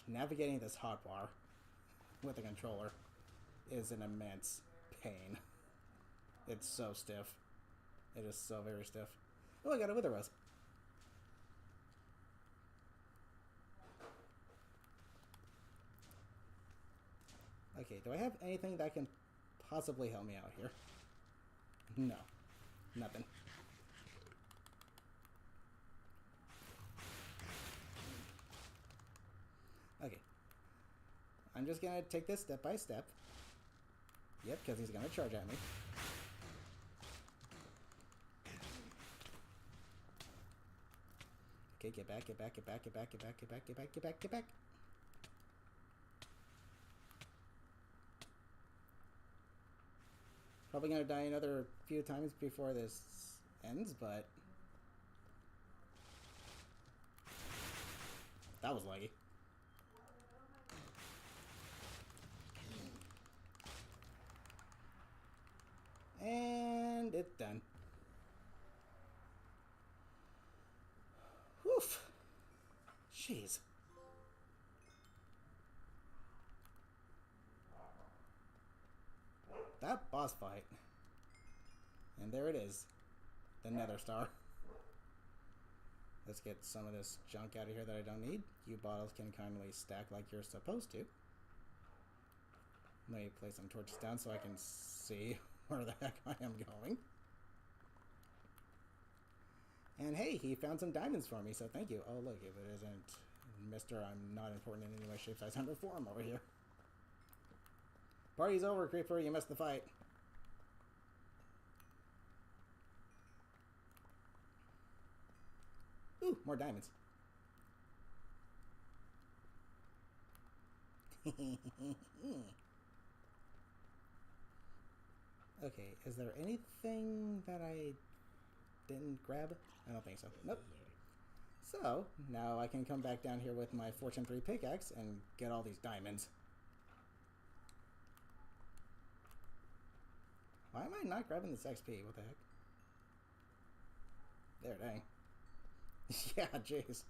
Navigating this hotbar with a controller is an immense pain. It's so stiff. It is so very stiff. Oh, I got a wither rose. Okay, do I have anything that can possibly help me out here? No. Nothing. Okay. I'm just gonna take this step by step. Yep, because he's gonna charge at me. Okay, get back, get back, get back, get back, get back, get back, get back, get back, get back. Probably gonna die another few times before this ends, but that was laggy. And it's done. Woof. Jeez. That boss fight. And there it is. The Nether Star. Let's get some of this junk out of here that I don't need. You bottles can kindly stack like you're supposed to. Let me place some torches down so I can see where the heck I am going. And hey, he found some diamonds for me, so thank you. Oh, look, if it isn't Mr. I'm not important in any way, shape, size, or form over here. Party's over, Creeper. You missed the fight. Ooh, more diamonds. Okay, is there anything that I didn't grab? I don't think so. Nope. So, now I can come back down here with my Fortune 3 pickaxe and get all these diamonds. Why am I not grabbing this XP? What the heck? There, dang. Yeah, jeez.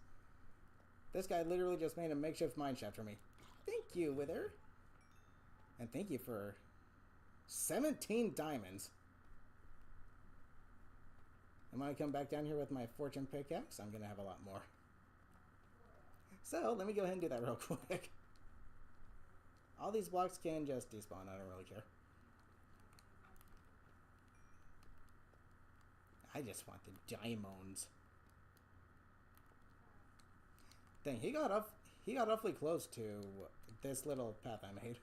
This guy literally just made a makeshift mineshaft for me. Thank you, Wither. And thank you for 17 diamonds. And when I come back down here with my fortune pickaxe, I'm going to have a lot more. So, let me go ahead and do that real quick. All these blocks can just despawn. I don't really care. I just want the diamonds. Dang, he got awfully close to this little path I made.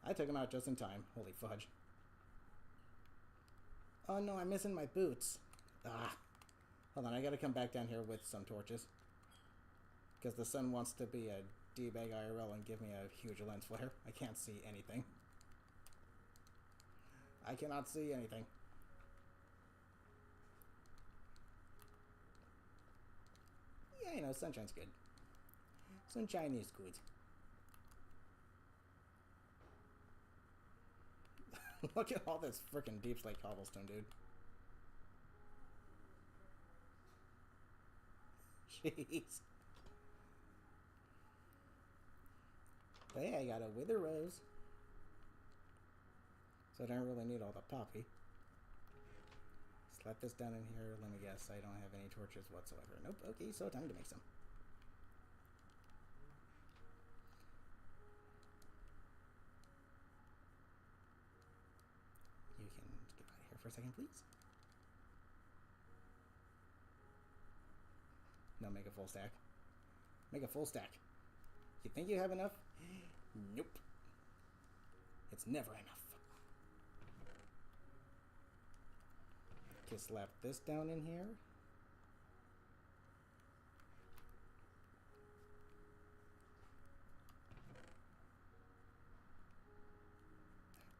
I took him out just in time. Holy fudge. Oh no, I'm missing my boots. Ah. Hold on, I gotta come back down here with some torches. Because the sun wants to be a D-bag IRL and give me a huge lens flare. I can't see anything. I cannot see anything. Yeah, you know, sunshine's good. Sunshine is good. Look at all this freaking deep slate cobblestone, dude. Jeez. But hey, I got a wither rose. So I don't really need all the poppy. Slap this down in here. Let me guess, I don't have any torches whatsoever. Nope. Okay, so time to make some. You can get out of here for a second, please. No, make a full stack. Make a full stack. You think you have enough? Nope. It's never enough. Okay, slap this down in here.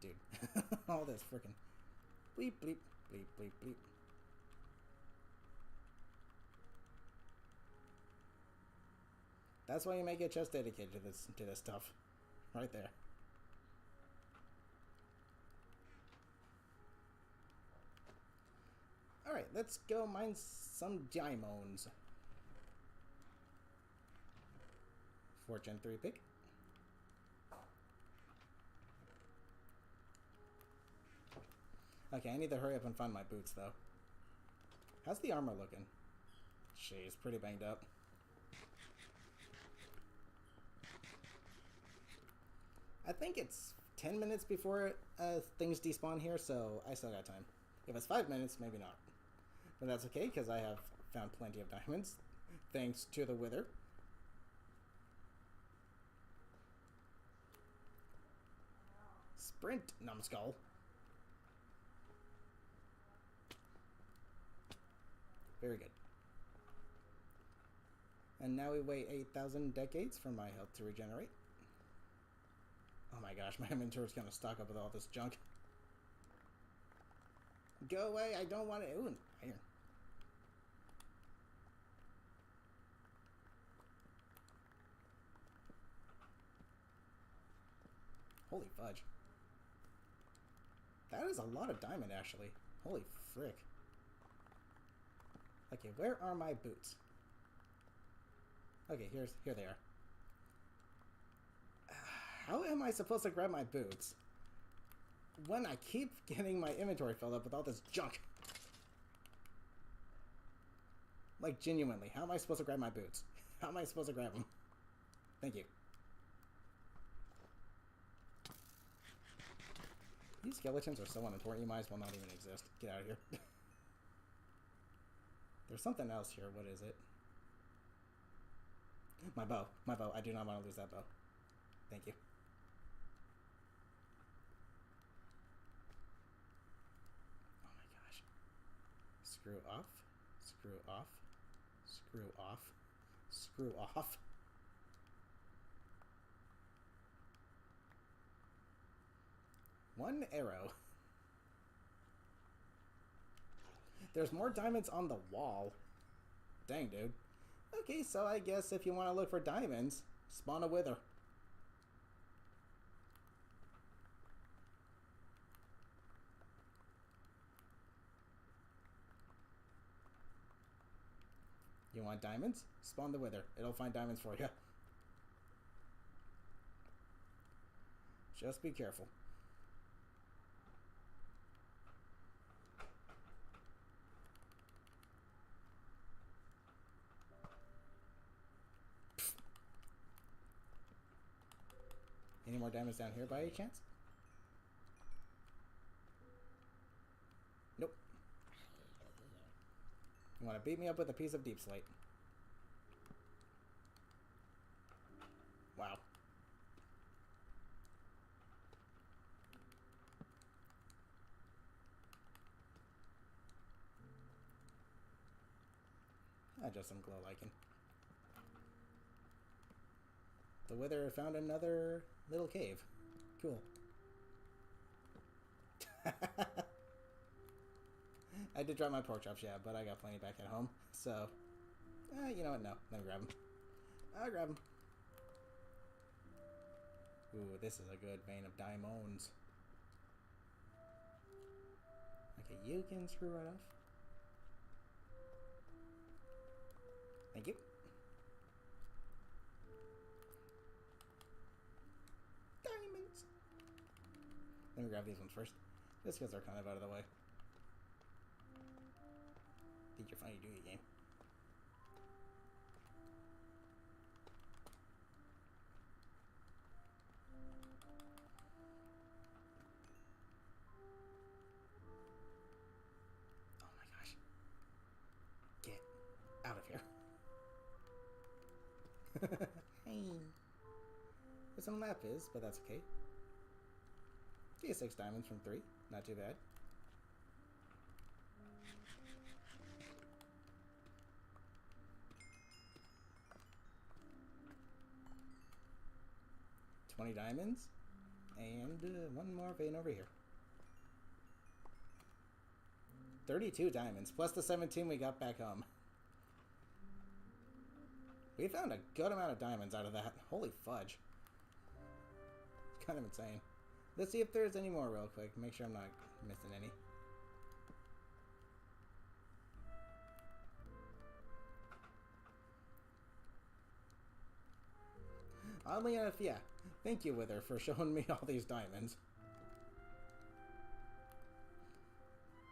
Dude, all this freaking bleep, bleep, bleep, bleep, bleep. That's why you make a chest dedicated to this stuff. Right there. Alright, let's go mine some diamonds. Fortune 3 pick. Okay, I need to hurry up and find my boots, though. How's the armor looking? Jeez, pretty banged up. I think it's 10 minutes before things despawn here, so I still got time. If it's 5 minutes, maybe not. But that's okay, because I have found plenty of diamonds, thanks to the wither. Sprint, numbskull. Very good. And now we wait 8,000 decades for my health to regenerate. Oh my gosh, my inventory's gonna stock up with all this junk. Go away, I don't want it. Ooh, iron. Holy fudge. That is a lot of diamond, actually. Holy frick. Okay, where are my boots? Okay, here they are. How am I supposed to grab my boots when I keep getting my inventory filled up with all this junk? Like, genuinely, how am I supposed to grab my boots? How am I supposed to grab them? Thank you. These skeletons are so unimportant, you might as well not even exist. Get out of here. There's something else here. What is it? My bow. My bow. I do not want to lose that bow. Thank you. Oh my gosh. Screw off. Screw off. Screw off. Screw off. One arrow. There's more diamonds on the wall. Dang, dude. Okay, so I guess if you want to look for diamonds, spawn a wither. You want diamonds? Spawn the wither. It'll find diamonds for you. Just be careful. Any more diamonds down here by any chance? Nope. You want to beat me up with a piece of deep slate? Wow. Just some glow lichen. The wither found another little cave. Cool. I did drop my pork chops, yeah, but I got plenty back at home. So, you know what? No, let me grab them. I'll grab them. Ooh, this is a good vein of diamonds. Okay, you can screw right off. Thank you. Diamonds! Let me grab these ones first. Just because they're kind of out of the way. Think you're funny, do you, game? Oh my gosh. Get out of here. Hey. There's some lapis, but that's okay. Get 6 diamonds from 3. Not too bad. $20 diamonds. And one more vein over here. 32 diamonds, plus the 17 we got back home. We found a good amount of diamonds out of that. Holy fudge. It's kind of insane. Let's see if there's any more real quick. Make sure I'm not missing any. Oddly enough, yeah. Thank you, Wither, for showing me all these diamonds.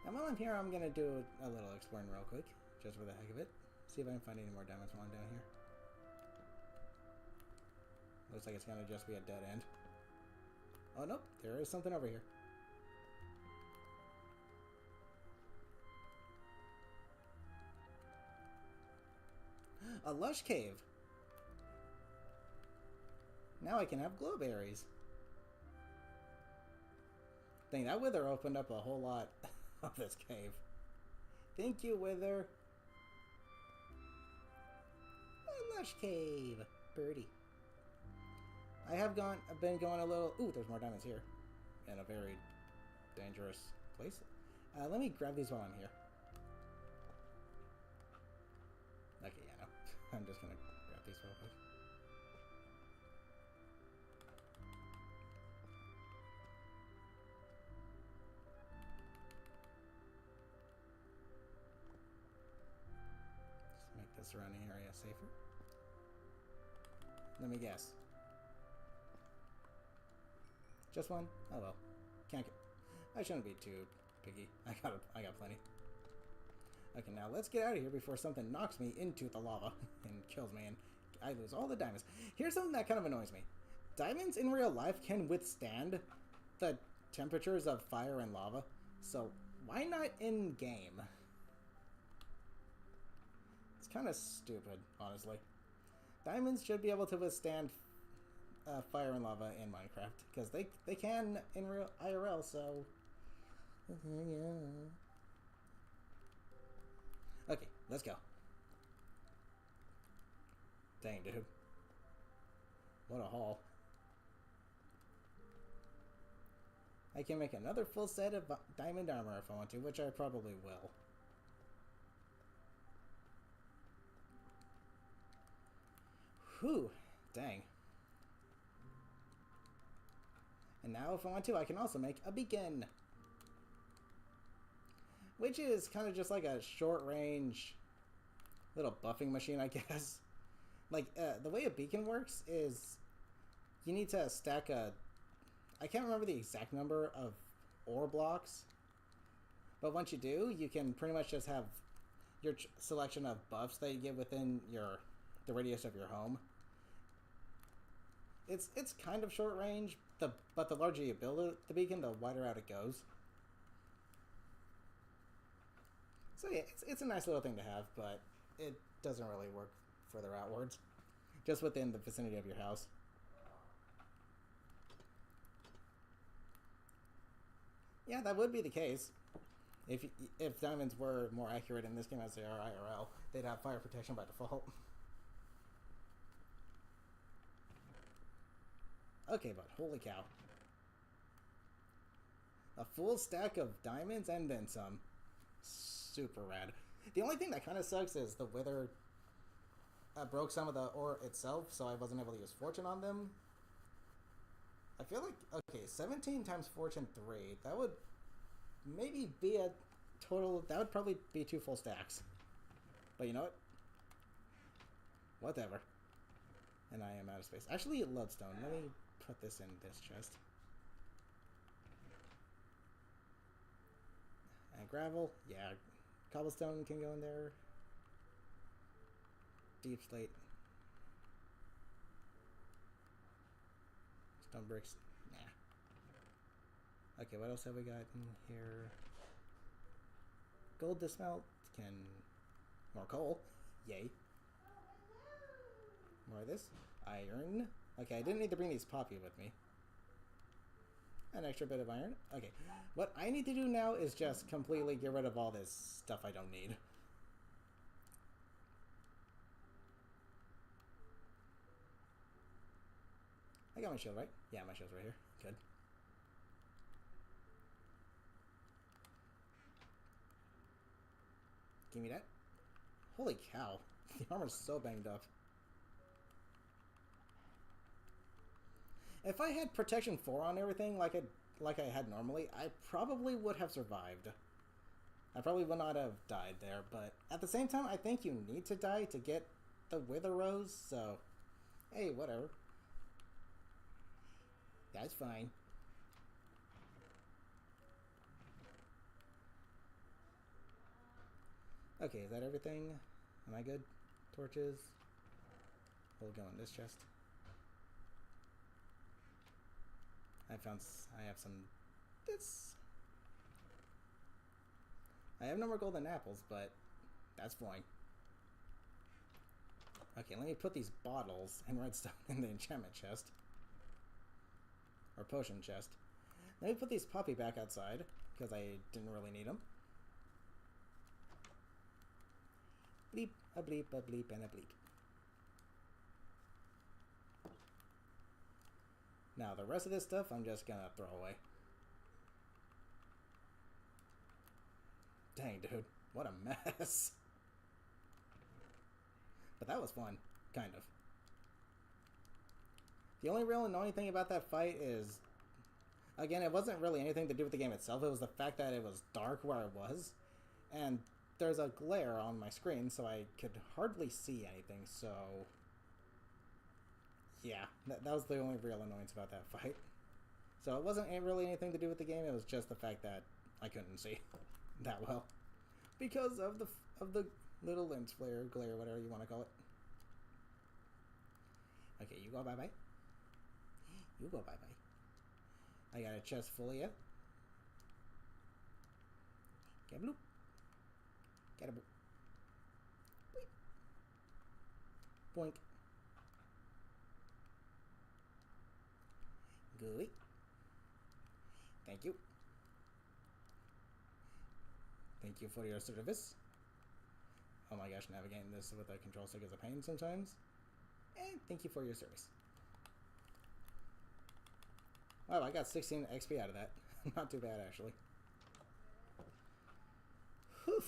And while I'm here, I'm going to do a little exploring real quick. Just for the heck of it. See if I can find any more diamonds while I'm down here. Looks like it's going to just be a dead end. Oh, nope. There is something over here. A lush cave. Now I can have glowberries. Dang, that wither opened up a whole lot of this cave. Thank you, wither. A lush cave. Birdie. I've been going a little... Ooh, there's more diamonds here. In a very dangerous place. Let me grab these while I'm here. Okay, yeah, no. I'm just gonna grab these real quick. Just make the surrounding area safer. Let me guess. Just one? Oh well. Can't get... I shouldn't be too picky. I got plenty. Okay, now let's get out of here before something knocks me into the lava and kills me and I lose all the diamonds. Here's something that kind of annoys me. Diamonds in real life can withstand the temperatures of fire and lava, so why not in game? It's kind of stupid, honestly. Diamonds should be able to withstand fire and lava in Minecraft because they can in real IRL. So yeah. Okay, let's go. Dang, dude. What a haul. I can make another full set of diamond armor if I want to, which I probably will. Whew. Dang. And now if I want to, I can also make a beacon. Which is kind of just like a short range little buffing machine, I guess. Like, the way a beacon works is you need to stack I can't remember the exact number of ore blocks, but once you do, you can pretty much just have your selection of buffs that you get within the radius of your home. It's kind of short range, but the larger you build the beacon, the wider out it goes. So yeah, it's a nice little thing to have, but it doesn't really work further outwards. Just within the vicinity of your house. Yeah, that would be the case. If diamonds were more accurate in this game as they are IRL, they'd have fire protection by default. Okay, but holy cow. A full stack of diamonds and then some. Super rad. The only thing that kind of sucks is the wither broke some of the ore itself, so I wasn't able to use fortune on them. I feel like, okay, 17 times fortune 3, that would maybe be a total, that would probably be 2 full stacks. But you know what? Whatever. And I am out of space. Actually, lodestone. Let me put this in this chest. And gravel, yeah. Cobblestone can go in there. Deep slate. Stone bricks, nah. Okay, what else have we got in here? Gold to smelt. More coal. Yay. More of this. Iron. Okay, I didn't need to bring these poppy with me. An extra bit of iron. Okay, what I need to do now is just completely get rid of all this stuff I don't need. I got my shield, right? Yeah, my shield's right here. Good. Give me that. Holy cow. The armor's so banged up. If I had protection 4 on everything like I had normally, I probably would have survived. I probably would not have died there, but at the same time, I think you need to die to get the Wither Rose, so hey, whatever. That's fine. Okay, is that everything? Am I good? Torches. We'll go in this chest. I have some bits. I have no more golden apples, but that's fine. Okay, let me put these bottles and redstone in the enchantment chest. Or potion chest. Let me put these poppy back outside, because I didn't really need them. Bleep, a bleep, a bleep, and a bleep. Now, the rest of this stuff, I'm just gonna throw away. Dang, dude. What a mess. But that was fun. Kind of. The only real annoying thing about that fight is... Again, it wasn't really anything to do with the game itself. It was the fact that it was dark where I was. And there's a glare on my screen, so I could hardly see anything, so... Yeah, that was the only real annoyance about that fight. So it wasn't really anything to do with the game, it was just the fact that I couldn't see that well. Because of the little lens flare, glare, whatever you want to call it. Okay, you go bye-bye. You go bye-bye. I got a chest full of you. Get a bloop. Get a bloop. Boink. Gooey. Thank you. Thank you for your service. Oh my gosh, navigating this with a control stick is a pain sometimes. And thank you for your service. Wow, I got 16 XP out of that. Not too bad, actually. Whew.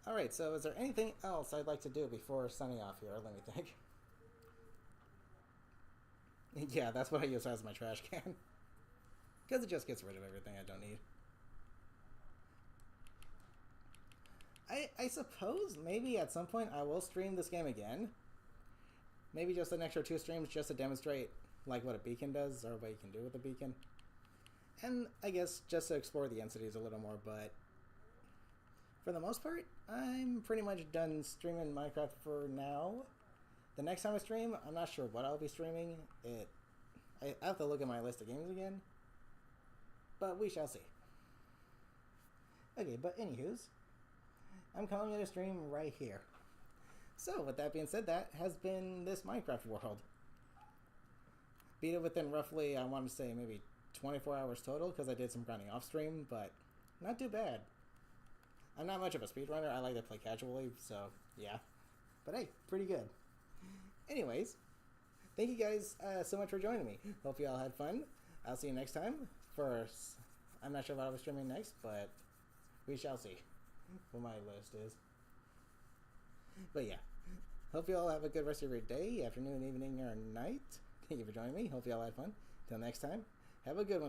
Alright, so is there anything else I'd like to do before signing off here? Let me think. Yeah, that's what I use as my trash can. Because it just gets rid of everything I don't need. I suppose maybe at some point I will stream this game again. Maybe just an extra 2 streams just to demonstrate like what a beacon does or what you can do with a beacon. And I guess just to explore the entities a little more, but for the most part, I'm pretty much done streaming Minecraft for now. The next time I stream, I'm not sure what I'll be streaming. I have to look at my list of games again. But we shall see. Okay, but anywho's, I'm calling it a stream right here. So, with that being said, that has been this Minecraft world. Beat it within roughly, I want to say, maybe 24 hours total, because I did some grinding off stream, but not too bad. I'm not much of a speedrunner, I like to play casually, so yeah. But hey, pretty good. Anyways, thank you guys so much for joining me. Hope you all had fun. I'll see you next time. I'm not sure what I'll be streaming next, but we shall see what my list is. But yeah, hope you all have a good rest of your day, afternoon, evening, or night. Thank you for joining me. Hope you all had fun. Till next time, have a good one.